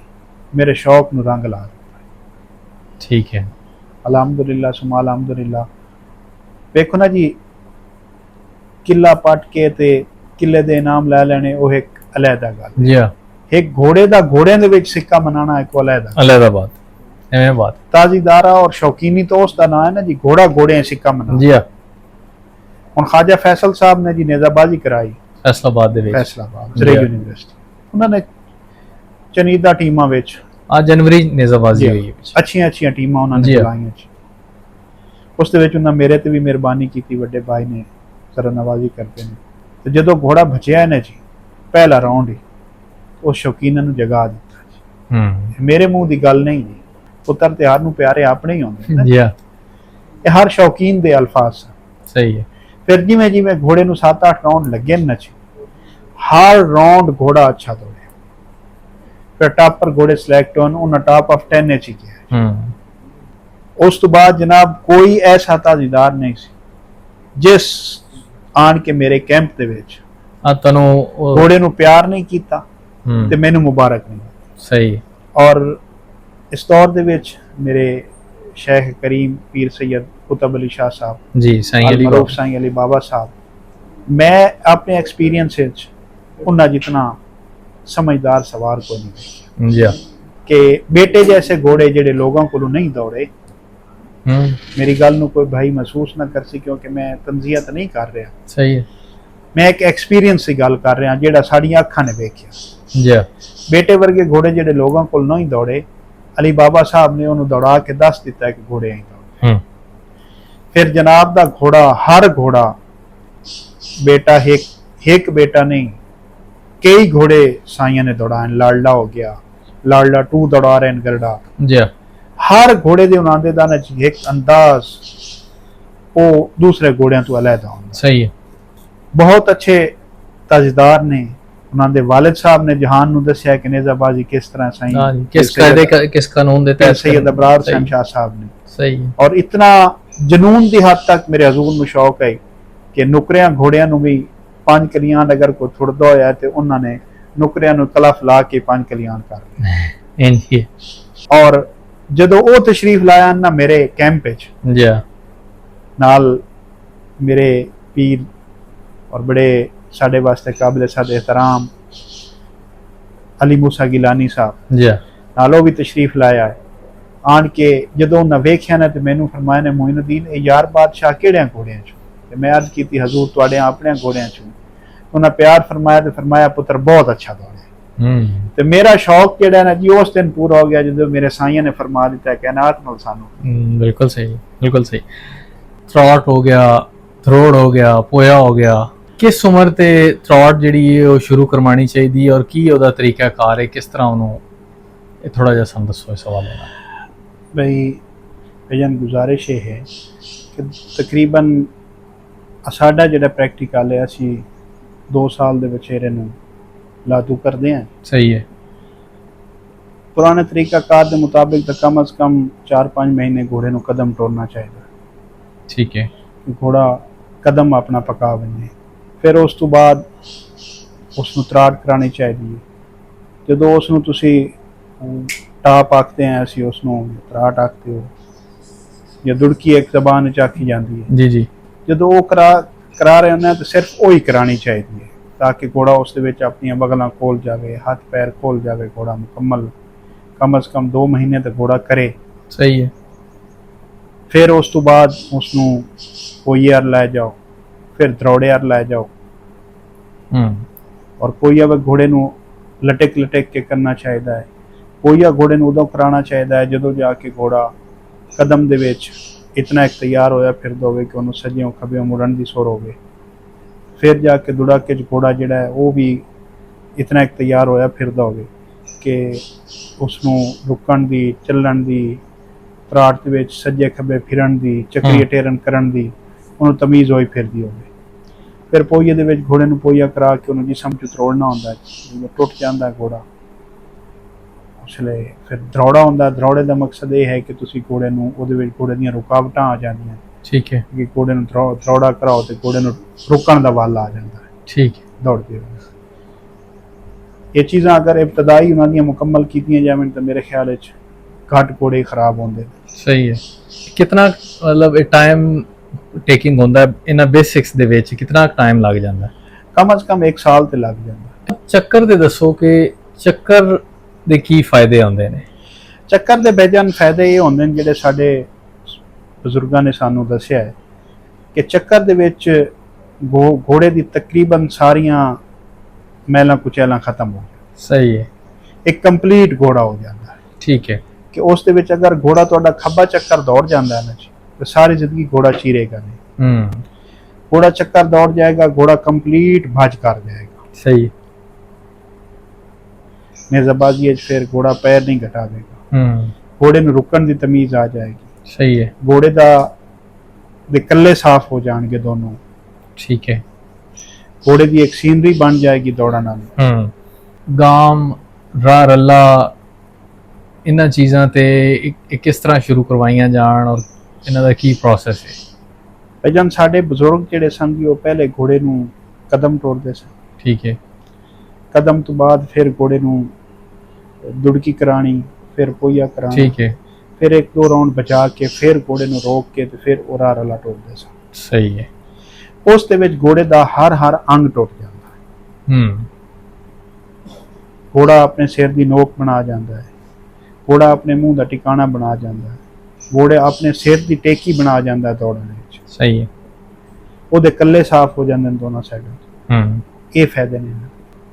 Speaker 1: ਮੇਰੇ ਸ਼ੌਕ ਨੂੰ ਰੰਗ ਲਾ ਦਿੱਤਾ।
Speaker 2: ਠੀਕ ਹੈ।
Speaker 1: ਅਲਹਮਦੁਲਿਲਾ ਸੁਮਾ ਅਲਹਮਦੁਲਿਲਾ। ਵੇਖੋ ਨਾ ਜੀ, ਕਿੱਲਾ ਪੱਟ ਕੇ ਤੇ ਕਿੱਲੇ ਦੇ ਇਨਾਮ ਲੈ ਲੈਣੇ ਉਹ ਇੱਕ ਅਲੱਗਾ ਗੱਲ।
Speaker 2: ਜੀ।
Speaker 1: ਇੱਕ ਘੋੜੇ ਦਾ ਘੋੜਿਆਂ ਦੇ ਵਿੱਚ ਸਿੱਕਾ ਮਨਾਣਾ ਇੱਕ ਅਲੱਗਾ ਬਾਤ।
Speaker 2: ਐਵੇਂ ਬਾਤ।
Speaker 1: ਤਾਜ਼ੀਦਾਰਾ ਔਰ ਸ਼ੌਕੀਨੀ ਤੋਂ ਉਸ ਦਾ ਨਾਂ ਹੈ ਨਾ ਜੀ, ਘੋੜਾ ਘੋੜੇ ਸਿੱਕਾ ਮਨਾਣਾ।
Speaker 2: ਜੀ।
Speaker 1: ਹੁਣ ਖਾਜਾ ਫੈਸਲ ਸਾਹਿਬ ਨੇ ਜੀ ਨੇਜ਼ਾਬਾਜ਼ੀ ਕਰਾਈ
Speaker 2: ਫੈਸਲਾਬਾਦ ਦੇ ਵਿੱਚ,
Speaker 1: ਫੈਸਲਾਬਾਦ ਜ਼ਰੀ ਯੂਨੀਵਰਸਿਟੀ। ਉਹਨਾਂ ਨੇ ਚਨੀਦਾ ਟੀਮਾਂ ਵਿੱਚ
Speaker 2: ਜਨਵਰੀ ਨੇਜ਼ਾਬਾਜ਼ੀ ਹੋਈ ਹੈ,
Speaker 1: ਅੱਛੀਆਂ ਟੀਮਾਂ ਉਹਨਾਂ ਨੇ ਬੁਲਾਈਆਂ। ਉਸ ਦੇ ਵਿੱਚ ਉਹਨਾਂ ਮੇਰੇ ਤੇ ਵੀ ਮਿਹਰਬਾਨੀ ਕੀਤੀ, ਵੱਡੇ ਭਾਈ ਨੇ ਜ਼ਰਾ ਨਵਾਜ਼ੀ ਕਰਦੇ ਨੇ। ਤੇ ਜਦੋਂ ਘੋੜਾ ਭਜਿਆ ਨੇ ਜੀ ਪਹਿਲਾ ਰਾਉਂਡ ਹੀ, ਉਹ ਸ਼ੌਕੀਨਾਂ ਨੂੰ ਜਗਾ ਦਿੱਤਾ ਜੀ। ਮੇਰੇ ਮੂੰਹ ਦੀ ਗੱਲ ਨਹੀਂ ਜੀ, ਪੁੱਤਰ ਤੇ ਹਰ ਨੂੰ ਪਿਆਰੇ ਆਪਣੇ ਹੀ ਹੁੰਦੇ ਨੇ। ਇਹ ਹਰ ਸ਼ੌਕੀਨ ਦੇ ਅਲਫਾਜ਼ ਸਨ।
Speaker 2: ਸਹੀ ਹੈ।
Speaker 1: ਫਿਰ ਜਿਵੇਂ ਜਿਵੇਂ ਘੋੜੇ ਨੂੰ 7-8 ਰਾਉਂਡ ਲੱਗੇ ਨਾ ਜੀ, ਹਰ ਰਾਉਂਡ ਘੋੜਾ ਅੱਛਾ ਦੌੜਿਆ। ਫਿਰ ਟਾਪਰ ਘੋੜੇ ਸਿਲੈਕਟ ਹੋਣ, ਉਹਨਾਂ ਟਾਪ ਆਫ 10 ਵਿੱਚ ਹੀ ਗਿਆ। ਉਸ ਤੋਂ ਬਾਅਦ ਜਨਾਬ ਕੋਈ ਐਸਾ ਤਾਜ਼ੀਦਾਰ ਨਹੀਂ ਸੀ ਜਿਸ ਆਣ ਕੇ ਮੇਰੇ ਕੈਂਪ ਦੇ ਵਿੱਚ ਤੁਹਾਨੂੰ ਘੋੜੇ ਨੂੰ ਪਿਆਰ ਨਹੀਂ ਕੀਤਾ ਤੇ ਮੈਨੂੰ ਮੁਬਾਰਕ ਨਹੀਂ।
Speaker 2: ਸਹੀ।
Speaker 1: ਔਰ ਇਸ ਦੌਰ ਦੇ ਵਿੱਚ ਮੇਰੇ ਸ਼ੇਖ ਕਰੀਮ ਪੀਰ ਸੈयद ਕੁਤਬ ਅਲੀ ਸ਼ਾਹ ਸਾਹਿਬ
Speaker 2: ਜੀ,
Speaker 1: ਸਾਈਂ ਅਲੀ ਬਾਬਾ ਸਾਹਿਬ, ਮੈਂ ਆਪਣੇ ਐਕਸਪੀਰੀਅੰਸ ਵਿੱਚ ਉਹਨਾਂ ਜਿਤਨਾ समझदार सवार को नहीं देखा कि बेटे जैसे घोड़े जेडे लोगों को नहीं दौड़े ਮੇਰੀ ਗੱਲ ਨੂੰ ਕੋਈ ਭਾਈ ਮਹਿਸੂਸ ਨਾ ਕਰਸੀ, ਕਿਉਂਕਿ ਮੈਂ ਤਨਜ਼ੀਅਤ ਨਹੀਂ ਕਰ ਰਿਹਾ,
Speaker 2: ਸਹੀ ਹੈ
Speaker 1: ਮੈਂ ਇੱਕ ਐਕਸਪੀਰੀਅੰਸ ਦੀ ਗੱਲ ਕਰ ਰਿਹਾ ਜਿਹੜਾ ਸਾਡੀਆਂ ਅੱਖਾਂ ਨੇ ਵੇਖਿਆ।
Speaker 2: ਜੀ
Speaker 1: ਬੇਟੇ ਵਰਗੇ ਘੋੜੇ ਜਿਹੜੇ ਲੋਕਾਂ ਕੋਲ ਨਹੀਂ ਦੌੜੇ, ਅਲੀ ਬਾਬਾ ਸਾਹਿਬ ਨੇ ਉਹਨੂੰ ਦੌੜਾ ਕੇ ਦੱਸ ਦਿੱਤਾ ਕਿ ਘੋੜੇ ਐਂ ਦੌੜਦੇ। ਫਿਰ ਜਨਾਬ ਦਾ ਘੋੜਾ, ਹਰ ਘੋੜਾ बेटा एक बेटा नहीं, कई घोड़े साइया ने दौड़ाए। लाडला हो गया, लाडला 2 दौड़ा रहे हैं गरडा
Speaker 2: जी।
Speaker 1: हर घोड़े दे उन्हां दे दाने च एक अंदाज वो दूसरे घोड़ियां तो अलहदा हुंदा।
Speaker 2: सही है।
Speaker 1: बहुत अच्छे ताजदार ने उन्हां दे वालिद साहब ने जहान नु दस्या कि नेज़ाबाजी किस तरह साईं
Speaker 2: किस कायदे का किस कानून देता है
Speaker 1: सैयद अबरार हुसैन शाह साहब ने।
Speaker 2: सही है।
Speaker 1: और इतना जनून दी हद तक मेरे हजूर नु शौक है कि नुकरियां घोड़ियां नु भी 5 कलियां अगर कोई छुड़दा होया ते उन्होंने नुकरियां नु कलफ ला के 5 कलियां कर दी। और जदों वो तशरीफ लाया ना मेरे कैंप विच जी नाल मेरे पीर और बड़े साडे वास्ते काबिल साडे एहतराम अली मूसा गिलानी साहब जी नाल भी तशरीफ लाया है। आन के जदों उन्हें वेख्या ना ते मैनू फरमाया ने मोइनुद्दीन ए यार बादशाह केड़े घोड़ियां चो? मैं अर्ज की हजूर तुहाडे अपने घोड़ियां चो। उन्हें प्यार फरमाया तो फरमाया पुत्र बहुत अच्छा दौड़े। तो मेरा शौक जेड़ा ना जी उस दिन पूरा हो गया जो मेरे साइया ने फरमा दिता कैनात नाल सानू।
Speaker 2: बिल्कुल सही, बिल्कुल सही। थ्रॉट हो गया, थ्रोड हो गया, पोया हो गया, किस उम्र ते थ्रॉट जिहड़ी है वो शुरू करवानी चाहिए और की ओदा तरीका कार है, किस तरह उन्होंने थोड़ा जिहा सानू दसो इस हवाले नाल।
Speaker 1: भाई भजन गुजारिश ये है कि तकरीबन साडा जिहड़ा प्रैक्टिकल है असी 2 साल दे बचेरे नूं लागू करते हैं। सही है। पुराने तरीकाकार के मुताबिक तो कम अज कम 4-5 महीने घोड़े नूं कदम टोरना चाहिए।
Speaker 2: ठीक है।
Speaker 1: घोड़ा कदम अपना पका बने, फिर उस तो बाद उसनूं त्राट करानी चाहिए। जदों उसनूं तुसी टाप आखते हैं, असी उसनूं त्राट आखते हो, या दुड़की एक जबान च आखी जाती है। जी जी। जदों वो करा रहे होंगे तो सिर्फ वो ही करानी चाहिए ताकि घोड़ा उस अपन बगलां खोल जाए, हाथ पैर खोल जाए, घोड़ा मुकम्मल कम अज कम 2 महीने तक घोड़ा करे। सही है। फिर उस तो बाद उसनूं पोइए अर लै जाओ, फिर दरौड़े अर लै जाओ। और पोइया वे घोड़े नूं लटक लटक के करना चाहिए है। पोइया घोड़े नूं उदों कराना चाहिए है जदों जाके घोड़ा कदम दे विच इतना एक तैयार होया फिरदा होवे कि उन्होंने सज्जियों खब्बियों मुड़न की सुर होवे। फिर जाके दुड़ाके घोड़ा जिहड़ा है वो भी इतना एक तैयार होया फिरदा होवे कि उसनूं रुकण दी, चलण दी, त्राट दे विच सज्जे खब्बे फिरन दी, चक्री टेरन करन दी उन्होंने तमीज़ होई फिरदी होवे। फिर पोइए दे विच घोड़े नूं पोइया करा के उन्होंने जिसम च तरोड़ना हुंदा है, टुट जांदा है घोड़ा। उसले फिर दरौड़ा होंदा। दरौड़े का मकसद ये है कि तुसी घोड़े नूं उहदे विच घोड़े दीयां रुकावटां आ जांदियां। ठीक है। कि घोड़े नूं दरौड़ा कराओ तो घोड़े नूं रुकण दा वाल आ जांदा है। ठीक है। दौड़दे हुए ये चीज़ां अगर इब्तदाई उन्हां दीयां मुकम्मल कीतियां जावन तो मेरे ख्याल विच घट घोड़े खराब होंदे। सही है। कितना मतलब टाइम टेकिंग होंदा है इन्हां बेसिक्स दे विच, कितना टाइम लग जांदा है? कम अज कम 1 साल ते लग जांदा। चक्कर दे दसो कि चक्कर दे की फायदे होंदे ने? चक्कर दे बेजान फायदे ये होंदे ने जिहड़े साडे बजुर्गां ने सानू दस्सिया है कि चक्कर दे विच घोड़े दी तकरीबन सारियां मैलां कुचैलां खत्म हो जाए। सही है। एक कंप्लीट घोड़ा हो जाता है। ठीक है। कि उस दे विच अगर घोड़ा तुहाडा खब्बा चक्कर दौड़ जाता है ना जी तो सारी जिंदगी घोड़ा चीरेगा नहीं। घोड़ा चक्कर दौड़ जाएगा, घोड़ा कंप्लीट भज कर जाएगा। सही। नेज़ाबाजी फिर घोड़ा पैर नहीं घटा देगा, घोड़े नूं रुकण दी तमीज़ आ जाएगी। सही है। घोड़े दे कल्ले साफ हो जाएंगे दोनों। ठीक है। घोड़े की एक सीनरी बन जाएगी दौड़न नाल। गाम राह रल्ला इन्हां चीज़ां ते किस तरह शुरू करवाइयां जाण और इन्हां दा की प्रोसेस है? भाईजान साडे बजुर्ग जिहड़े सन वो पहले घोड़े नूं कदम टोरदे सन। ठीक है। कदम तो बाद फिर घोड़े नूं दुड़की करानी, फिर पोइया कराना। ठीक है। फिर 1-2 राउंड बचा के फिर घोड़े नूं रोक के ते फिर राह रला टोरदे सन। सही है। उस दे विच घोड़े दा हर अंग टुट जाता है। घोड़ा अपने सिर की नोक बना जाता है, घोड़ा अपने मुंह का टिकाणा बना जाता है, ਘੋੜੇ ਆਪਣੇ ਸਿਰ ਦੀ ਟੇਕੀ ਬਣਾ ਜਾਂਦਾ ਦੌੜਨ ਵਿੱਚ।
Speaker 2: ਸਹੀ ਹੈ।
Speaker 1: ਉਹਦੇ ਕੱਲੇ ਸਾਫ਼ ਹੋ ਜਾਂਦੇ ਨੇ ਦੋਨੋਂ ਸਾਈਡਾਂ। ਇਹ ਫਾਇਦੇ ਨੇ।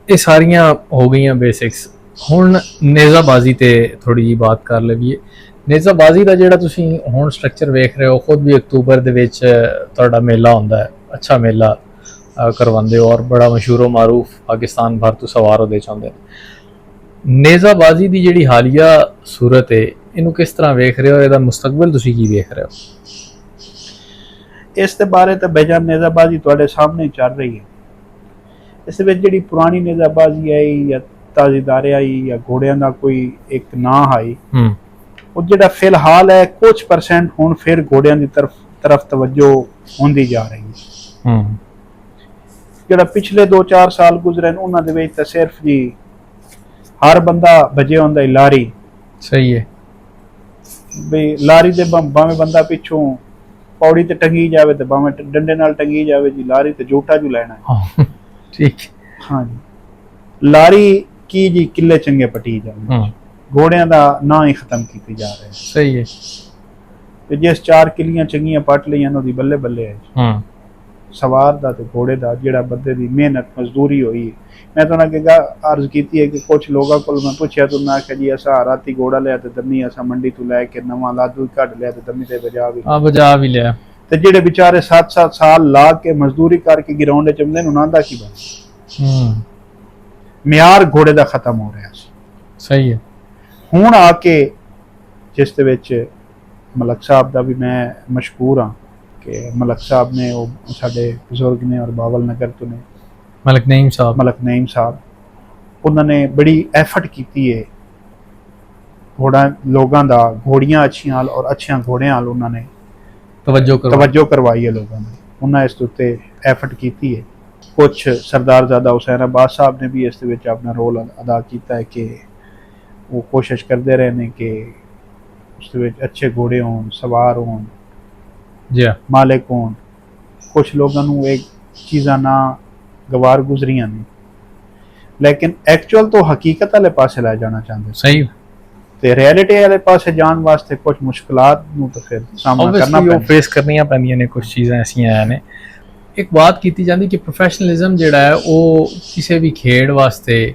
Speaker 2: ਇਹ ਸਾਰੀਆਂ ਹੋ ਗਈਆਂ ਬੇਸਿਕਸ। ਹੁਣ ਨੇਜ਼ਾਬਾਜ਼ੀ ਤੇ ਥੋੜੀ ਜੀ ਬਾਤ ਕਰ ਲਈਏ। ਨੇਜ਼ਾਬਾਜ਼ੀ ਦਾ ਜਿਹੜਾ ਤੁਸੀਂ ਹੁਣ ਸਟਰਕਚਰ ਵੇਖ ਰਹੇ ਹੋ, ਖੁਦ ਵੀ ਅਕਤੂਬਰ ਦੇ ਵਿੱਚ ਤੁਹਾਡਾ ਮੇਲਾ ਹੁੰਦਾ ਹੈ, ਅੱਛਾ ਮੇਲਾ ਕਰਵਾਉਂਦੇ ਹੋ ਔਰ ਬੜਾ ਮਸ਼ਹੂਰ ਮਾਰੂਫ ਪਾਕਿਸਤਾਨ ਭਰ ਤੋਂ ਸਵਾਰ ਉਹਦੇ 'ਚ ਆਉਂਦੇ ਨੇ। ਨੇਜ਼ਾਬਾਜ਼ੀ ਦੀ ਜਿਹੜੀ ਹਾਲੀਆ ਸੂਰਤ ਹੈ, ਇਹਨੂੰ ਕਿਸ ਤਰ੍ਹਾਂ ਵੇਖ ਰਹੇ ਹੋ? ਇਹਦਾ ਮੁਸਤਕਬਲ ਤੁਸੀਂ ਕੀ ਵੇਖ ਰਹੇ ਹੋ?
Speaker 1: ਇਸ ਦੇ ਬਾਰੇ ਤਾਂ ਬੇਜਾਨ ਨੇਜ਼ਾਬਾਜ਼ੀ ਤੁਹਾਡੇ ਸਾਹਮਣੇ ਚੱਲ ਰਹੀ ਹੈ। ਇਸ ਵਿੱਚ ਜਿਹੜੀ ਪੁਰਾਣੀ ਨੇਜ਼ਾਬਾਜ਼ੀ ਆਈ ਜਾਂ ਤਾਜ਼ੀਦਾਰੇ ਆਈ ਜਾਂ ਘੋੜਿਆਂ ਦਾ ਕੋਈ ਇੱਕ ਨਾਂ ਆਈ, ਉਹ ਜਿਹੜਾ ਫਿਲਹਾਲ ਹੈ ਕੁਝ % ਹੁਣ ਫਿਰ ਘੋੜਿਆਂ ਦੀ ਤਰਫ ਤਵੱਜੋ ਹੁੰਦੀ ਜਾ ਰਹੀ ਹੈ। ਜਿਹੜਾ ਪਿਛਲੇ 2-4 ਸਾਲ ਗੁਜ਼ਰੇ ਨੇ ਉਹਨਾਂ ਦੇ ਵਿੱਚ ਤਾਂ ਸਿਰਫ ਜੀ ਹਰ ਬੰਦਾ ਭਜੇ ਹੁੰਦਾ ਲਾਰੀ। ਸਹੀ ਹੈ ਵੀ ਲਾਰੀ ਦੇ ਭਾਵੇਂ ਬੰਦਾ ਪਿੱਛੋਂ ਪੌੜੀ ਤੇ ਟੰਗੀ ਜਾਵੇ ਤੇ ਭਾਵੇਂ ਡੰਡੇ ਨਾਲ ਟੰਗੀ ਜਾਵੇ ਜੀ, ਲਾਰੀ ਤੇ ਜੋਟਾ ਜੂ ਲੈਣਾ ਹੈ। ਠੀਕ। ਹਾਂ ਜੀ, ਲਾਰੀ ਕੀ ਜੀ ਕਿੱਲੇ ਚੰਗੇ ਪਟੀ ਜਾਂਦੇ, ਘੋੜਿਆਂ ਦਾ ਨਾਂ ਹੀ ਖਤਮ ਕੀਤੀ ਜਾ ਰਿਹਾ। ਸਹੀ ਹੈ। ਤੇ ਜਿਸ 4 ਕਿੱਲੀਆਂ ਚੰਗੀਆਂ ਪੱਟ ਲਈਆਂ ਉਹਦੀ ਬੱਲੇ ਬੱਲੇ ਹੈ। ਸਵਾਰ ਦਾ ਤੇ ਘੋੜੇ ਦਾ ਜਿਹੜਾ ਬੰਦੇ ਦੀ ਮਿਹਨਤ ਮਜ਼ਦੂਰੀ ਹੋਈ। ਮੈਂ ਤੁਹਾਨੂੰ ਅੱਗੇ ਅਰਜ਼ ਕੀਤੀ ਹੈ ਕਿ ਕੁਝ ਲੋਕਾਂ ਕੋਲ ਮੈਂ ਪੁੱਛਿਆ ਤਾਂ ਉਹਨਾਂ ਆਖਿਆ ਜੀ ਅਸਾਂ ਰਾਤੀ ਘੋੜਾ ਲਿਆ ਤੇ ਦਮੀ ਅਸਾਂ ਮੰਡੀ ਤੋਂ ਲੈ ਕੇ ਨਵਾਂ ਲਾਦੂ ਕੱਢ ਲਿਆ ਤੇ ਦਮੀ ਤੇ ਵਜਾ ਵੀ ਲਿਆ। ਤੇ ਜਿਹੜੇ ਵਿਚਾਰੇ 7-7 ਸਾਲ ਲਾ ਕੇ ਮਜ਼ਦੂਰੀ ਕਰਕੇ ਗਿਰਾਉਂਦੇ ਚੰਦੇ ਉਹਨਾਂ ਦਾ ਕੀ ਬਣ। ਮਿਆਰ ਘੋੜੇ ਦਾ ਖਤਮ ਹੋ ਰਿਹਾ ਸੀ। ਸਹੀ ਹੈ। ਹੁਣ ਆ ਕੇ ਜਿਸ ਦੇ ਵਿੱਚ ਮਲਕ ਸਾਹਿਬ ਦਾ ਵੀ ਮੈਂ ਮਸ਼ਕੂਰ ਹਾਂ ਕਿ ਮਲਕ ਸਾਹਿਬ ਨੇ ਉਹ ਸਾਡੇ ਬਜ਼ੁਰਗ ਨੇ ਔਰ ਬਾਵਲ ਨਗਰ ਤੋਂ ਨੇ ਮਲਕ ਨਈਮ ਸਾਹਿਬ ਉਹਨਾਂ ਨੇ ਬੜੀ ਐਫਰਟ ਕੀਤੀ ਹੈ ਲੋਕਾਂ ਦਾ ਘੋੜੀਆਂ ਅੱਛੀਆਂ ਔਰ ਅੱਛੀਆਂ ਘੋੜਿਆਂ ਨਾਲ ਉਹਨਾਂ ਨੇ ਤਵੱਜੋ ਕਰਵਾਈ ਹੈ ਲੋਕਾਂ ਨੇ। ਉਹਨਾਂ ਇਸ ਉੱਤੇ ਐਫਰਟ ਕੀਤੀ ਹੈ। ਕੁਛ ਸਰਦਾਰਜ਼ਾਦਾ ਹੁਸੈਨ ਅਬਾਸ ਸਾਹਿਬ ਨੇ ਵੀ ਇਸ ਦੇ ਵਿੱਚ ਆਪਣਾ ਰੋਲ ਅਦਾ ਕੀਤਾ ਹੈ ਕਿ ਉਹ ਕੋਸ਼ਿਸ਼ ਕਰਦੇ ਰਹੇ ਨੇ ਕਿ ਉਸ ਦੇ ਵਿੱਚ ਅੱਛੇ ਘੋੜੇ ਹੋਣ, ਸਵਾਰ ਹੋਣ, ਮਾਲਿਕ ਹੋਣ। ਕੁਛ ਲੋਕਾਂ ਨੂੰ ਇਹ ਚੀਜ਼ਾਂ ਨਾ ਗਵਾਰ ਗੁਜ਼ਰੀਆਂ ਨੇ, ਲੇਕਿਨ ਐਕਚੁਅਲ ਤੋਂ ਹਕੀਕਤ ਵਾਲੇ ਪਾਸੇ ਲੈ ਜਾਣਾ ਚਾਹੁੰਦੇ। ਸਹੀ। ਤੇ ਰਿਐਲਿਟੀ ਵਾਲੇ ਪਾਸੇ ਜਾਣ ਵਾਸਤੇ ਕੁਝ ਮੁਸ਼ਕਲਾਤ ਨੂੰ ਤਾਂ ਫਿਰ ਸਾਹਮਣਾ ਕਰਨਾ ਪੈਂਦਾ, ਫੇਸ ਕਰਨੀਆਂ ਪੈਂਦੀਆਂ ਨੇ। ਕੁਝ ਚੀਜ਼ਾਂ ਐਸੀਆਂ ਆਇਆ ਨੇ। ਇੱਕ ਬਾਤ ਕੀਤੀ ਜਾਂਦੀ ਕਿ ਪ੍ਰੋਫੈਸ਼ਨਲਿਜ਼ਮ ਜਿਹੜਾ ਹੈ ਉਹ ਕਿਸੇ ਵੀ ਖੇਡ ਵਾਸਤੇ,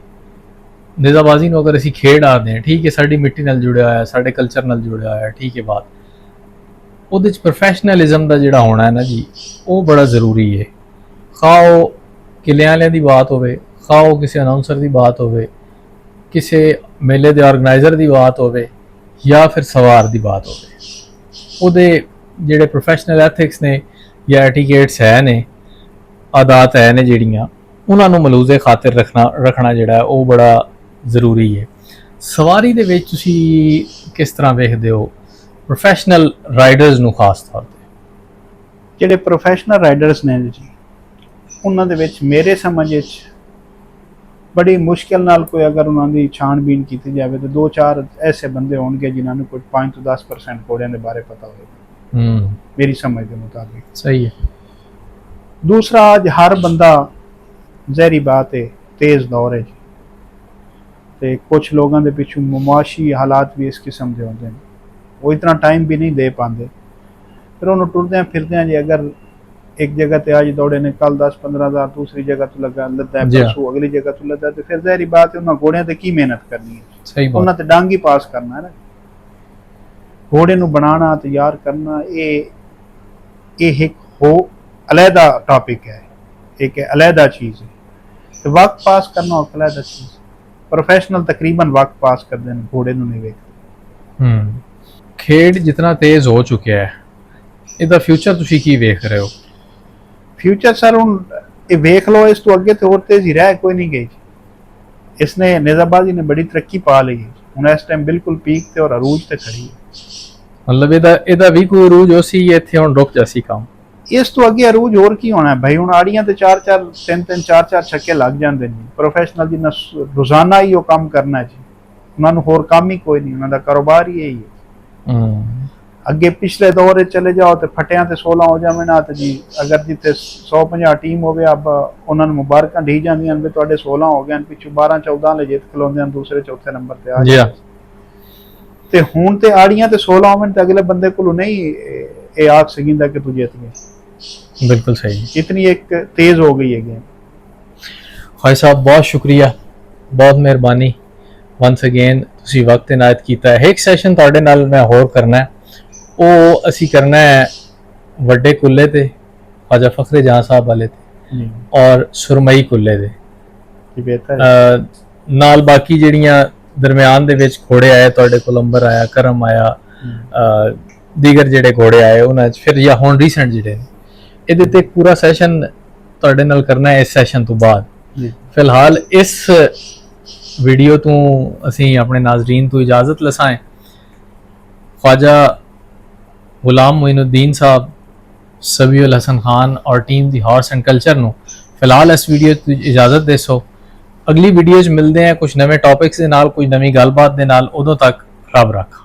Speaker 1: ਨੇਜ਼ਾਬਾਜ਼ੀ ਨੂੰ ਅਗਰ ਅਸੀਂ ਖੇਡ ਆਖਦੇ ਹਾਂ, ਠੀਕ ਹੈ, ਸਾਡੀ ਮਿੱਟੀ ਨਾਲ ਜੁੜਿਆ ਹੋਇਆ, ਸਾਡੇ ਕਲਚਰ ਨਾਲ ਜੁੜਿਆ ਹੋਇਆ, ਠੀਕ ਹੈ ਬਾਤ, ਉਹਦੇ 'ਚ ਪ੍ਰੋਫੈਸ਼ਨਲਿਜ਼ਮ ਦਾ ਜਿਹੜਾ ਹੋਣਾ ਹੈ ਨਾ ਜੀ, ਉਹ ਬੜਾ ਜ਼ਰੂਰੀ ਹੈ। ਖਾਓ ਕਿਲਿਆਂ ਵਾਲਿਆਂ ਦੀ ਬਾਤ ਹੋਵੇ, ਖਾਓ ਕਿਸੇ ਅਨਾਊਂਸਰ ਦੀ ਬਾਤ ਹੋਵੇ, ਕਿਸੇ ਮੇਲੇ ਦੇ ਆਰਗੇਨਾਈਜ਼ਰ ਦੀ ਬਾਤ ਹੋਵੇ ਜਾਂ ਫਿਰ ਸਵਾਰ ਦੀ ਬਾਤ ਹੋਵੇ, ਉਹਦੇ ਜਿਹੜੇ ਪ੍ਰੋਫੈਸ਼ਨਲ ਐਥਿਕਸ ਨੇ ਜਾਂ ਐਟੀਕੇਟਸ ਹੈ ਨੇ, ਆਦਾਤ ਹੈ ਨੇ ਜਿਹੜੀਆਂ, ਉਹਨਾਂ ਨੂੰ ਮਲੂਜ਼ੇ ਖਾਤਰ ਰੱਖਣਾ ਜਿਹੜਾ ਉਹ ਬੜਾ ਜ਼ਰੂਰੀ ਹੈ। ਸਵਾਰੀ ਦੇ ਵਿੱਚ ਤੁਸੀਂ ਕਿਸ ਤਰ੍ਹਾਂ ਵੇਖਦੇ ਹੋ ਪ੍ਰੋਫੈਸ਼ਨਲ ਰਾਈਡਰਸ ਨੂੰ? ਖਾਸ ਤੌਰ 'ਤੇ ਜਿਹੜੇ ਪ੍ਰੋਫੈਸ਼ਨਲ ਰਾਈਡਰਸ ਨੇ ਜੀ, ਉਹਨਾਂ ਦੇ ਵਿੱਚ ਮੇਰੇ ਸਮਝ ਵਿੱਚ ਬੜੀ ਮੁਸ਼ਕਿਲ ਨਾਲ ਕੋਈ ਅਗਰ ਉਹਨਾਂ ਦੀ ਛਾਣਬੀਨ ਕੀਤੀ ਜਾਵੇ ਤਾਂ 2-4 ਐਸੇ ਬੰਦੇ ਹੋਣਗੇ ਜਿਨ੍ਹਾਂ ਨੂੰ ਕੋਈ 5 ਤੋਂ 10% ਘੋੜਿਆਂ ਦੇ ਬਾਰੇ ਪਤਾ ਹੋਵੇ, ਮੇਰੀ ਸਮਝ ਦੇ ਮੁਤਾਬਿਕ। ਸਹੀ ਹੈ। ਦੂਸਰਾ, ਅੱਜ ਹਰ ਬੰਦਾ ਜ਼ਹਿਰੀ ਬਾਤ ਹੈ ਤੇਜ਼ ਦੌਰ ਹੈ ਜੀ, ਤੇ ਕੁਛ ਲੋਕਾਂ ਦੇ ਪਿੱਛੋਂ ਮੁਆਸ਼ੀ ਹਾਲਾਤ ਵੀ ਇਸ ਕਿਸਮ ਦੇ ਹੁੰਦੇ ਨੇ, ਉਹ ਇਤਨਾ ਟਾਈਮ ਵੀ ਨਹੀਂ ਦੇ ਪਾਉਂਦੇ। ਫਿਰ ਉਹਨੂੰ ਟੁਰਦਿਆਂ ਫਿਰਦਿਆਂ ਜੇ ਅਗਰ ਇੱਕ ਜਗ੍ਹਾ ਤੇ ਅੱਜ ਦੌੜੇ ਨੇ, ਕੱਲ 10-15 ਹਜ਼ਾਰ ਦੂਸਰੀ ਜਗ੍ਹਾ ਤੋਂ ਲੱਗਾ ਲੱਦਾ ਹੈ, ਪਰਸੋਂ ਅਗਲੀ ਜਗ੍ਹਾ ਤੋਂ ਲੱਦਾ, ਤੇ ਫਿਰ ਜ਼ਹਿਰੀ ਬਾਤ ਹੈ ਉਹਨਾਂ ਘੋੜਿਆਂ ਤੇ ਕੀ ਮਿਹਨਤ ਕਰਨੀ ਹੈ। ਸਹੀ ਬਾਤ। ਉਹਨਾਂ ਤੇ ਡਾਂਗ ਹੀ ਪਾਸ ਕਰਨਾ ਹੈ ਨਾ। ਘੋੜੇ ਨੂੰ ਬਣਾਉਣਾ, ਤਿਆਰ ਕਰਨਾ, ਇਹ ਇੱਕ ਹੋ ਅਲੱਗਾ ਟੌਪਿਕ ਹੈ, ਇੱਕ ਅਲੱਗਾ ਚੀਜ਼ ਹੈ। ਤੇ ਵਕਤ ਪਾਸ ਕਰਨਾ ਉਹ ਅਲੱਗਾ ਚੀਜ਼। ਪ੍ਰੋਫੈਸ਼ਨਲ ਤਕਰੀਬਨ ਵਕਤ ਪਾਸ ਕਰਦੇ ਨੇ, ਘੋੜੇ ਨੂੰ ਨਹੀਂ ਵੇਖਦੇ। ਖੇਡ ਜਿਤਨਾ ਤੇਜ਼ ਹੋ ਚੁੱਕਿਆ ਹੈ, ਇਹਦਾ ਫਿਊਚਰ ਤੁਸੀਂ ਕੀ ਵੇਖ ਰਹੇ ਹੋ? ਫਿਊਚਰ ਸਰ ਹੁਣ ਇਹ ਵੇਖ ਲਓ, ਇਸ ਤੋਂ ਅੱਗੇ ਤੇ ਹੋਰ ਤੇਜ਼ੀ ਰਹਿ ਕੋਈ ਨਹੀਂ ਗਈ। ਇਸਨੇ ਨੇਜ਼ਾਬਾਜ਼ੀ ਨੇ ਬੜੀ ਤਰੱਕੀ ਪਾ ਲਈ ਹੈ, ਹੁਣ ਇਸ ਟਾਈਮ ਬਿਲਕੁਲ ਪੀਕ ਤੇ ਔਰ ਅਰੂਜ ਤੇ ਖੜੀ ਹੈ। ਮਤਲਬ ਇਹਦਾ ਵੀ ਕੋਈ ਅਰੂਜ ਹੋ ਸੀ, ਇੱਥੇ ਹੁਣ ਰੁਕ ਜਾਸੀ ਕੰਮ? ਇਸ ਤੋਂ ਅੱਗੇ ਅਰੂਜ ਹੋਰ ਕੀ ਹੋਣਾ ਭਾਈ। ਹੁਣ ਆੜੀਆਂ ਤੇ 4-4 ਛੱਕੇ ਲੱਗ ਜਾਂਦੇ ਨੇ। ਪ੍ਰੋਫੈਸ਼ਨਲ ਜਿੰਨਾ ਰੋਜ਼ਾਨਾ ਹੀ ਉਹ ਕੰਮ ਕਰਨਾ ਜੀ, ਉਹਨਾਂ ਨੂੰ ਹੋਰ ਕੰਮ ਹੀ ਕੋਈ ਨਹੀਂ, ਉਹਨਾਂ ਦਾ ਕਾਰੋਬਾਰ ਹੀ ਇਹੀ ਹੈ। ਅੱਗੇ ਪਿਛਲੇ ਦੌਰ ਚਲੇ ਜਾਓ ਤੇ ਫਟਿਆਂ ਤੇ 16 ਹੋ ਜਾਵੇ ਨਾ, ਤੇ ਜੀ ਅਗਰ ਜਿੱਥੇ 150 ਟੀਮ ਹੋਵੇ, ਆਪ ਉਹਨਾਂ ਨੂੰ ਮੁਬਾਰਕਾਂ ਢੀ ਜਾਂਦੀਆਂ ਵੀ ਤੁਹਾਡੇ 16 ਹੋ ਗਏ, ਪਿੱਛੋਂ 12-14 ਲੈ ਜਿੱਤ ਖਲੋਂਦੇ ਹਨ, ਦੂਸਰੇ ਚੌਥੇ ਨੰਬਰ ਤੇ ਆ ਜਾਂਦੇ। ਤੇ ਹੁਣ ਤੇ ਆੜੀਆਂ ਤੇ 16 ਮਿੰਟ ਤੇ अगले बंदे को नहीं ये आख सकिंदा कि तू जीत गया।
Speaker 2: बिल्कुल सही।
Speaker 1: इतनी एक तेज हो गई है गेम।
Speaker 2: भाई साहब बहुत शुक्रिया, बहुत ਮਿਹਰਬਾਨੀ ਵਨਸ ਅਗੇਨ ਤੁਸੀਂ ਵਕਤ ਇਨਾਇਤ ਕੀਤਾ ਹੈ। ਇੱਕ ਸੈਸ਼ਨ ਤੁਹਾਡੇ ਨਾਲ ਮੈਂ ਹੋਰ ਕਰਨਾ ਹੈ, ਉਹ ਅਸੀਂ ਕਰਨਾ ਹੈ ਵੱਡੇ ਕੁੱਲੇ ਤੇ ख्वाजा फखरे जहां साहब वाले ਤੇ ਔਰ ਸੁਰਮਈ ਕੁੱਲੇ ਦੇ ਨਾਲ ਬਾਕੀ ਜਿਹੜੀਆਂ ਦਰਮਿਆਨ ਦੇ ਵਿੱਚ ਘੋੜੇ ਆਏ ਤੁਹਾਡੇ ਕੋਲ, ਅੰਬਰ ਆਇਆ, ਕਰਮ ਆਇਆ, ਦੀਗਰ ਜਿਹੜੇ ਘੋੜੇ ਆਏ ਉਹਨਾਂ 'ਚ ਫਿਰ ਜਾਂ ਹੁਣ ਰੀਸੈਂਟ ਜਿਹੜੇ ਨੇ, ਇਹਦੇ ਤੇ ਪੂਰਾ ਸੈਸ਼ਨ ਤੁਹਾਡੇ ਨਾਲ ਕਰਨਾ ਹੈ ਇਸ ਸੈਸ਼ਨ ਤੋਂ ਬਾਅਦ। ਫਿਲਹਾਲ ਇਸ ਵੀਡੀਓ ਤੋਂ ਅਸੀਂ ਆਪਣੇ ਨਾਜ਼ਰੀਨ ਤੋਂ ਇਜਾਜ਼ਤ ਲਸਾਂ। ख्वाजा गुलाम मोइनुद्दीन साहब, सबीउल हसन खान और team the horse and culture ਨੂੰ ਫਿਲਹਾਲ ਇਸ ਵੀਡੀਓ ਤੋਂ ਇਜਾਜ਼ਤ ਦੇਸੋ। ਅਗਲੀ ਵੀਡੀਓ 'ਚ ਮਿਲਦੇ ਹਾਂ ਕੁਝ ਨਵੇਂ ਟੌਪਿਕਸ ਦੇ ਨਾਲ, ਕੁਝ ਨਵੀਂ ਗੱਲਬਾਤ ਦੇ ਨਾਲ। ਉਦੋਂ ਤੱਕ ਰੱਬ ਰੱਖਾ।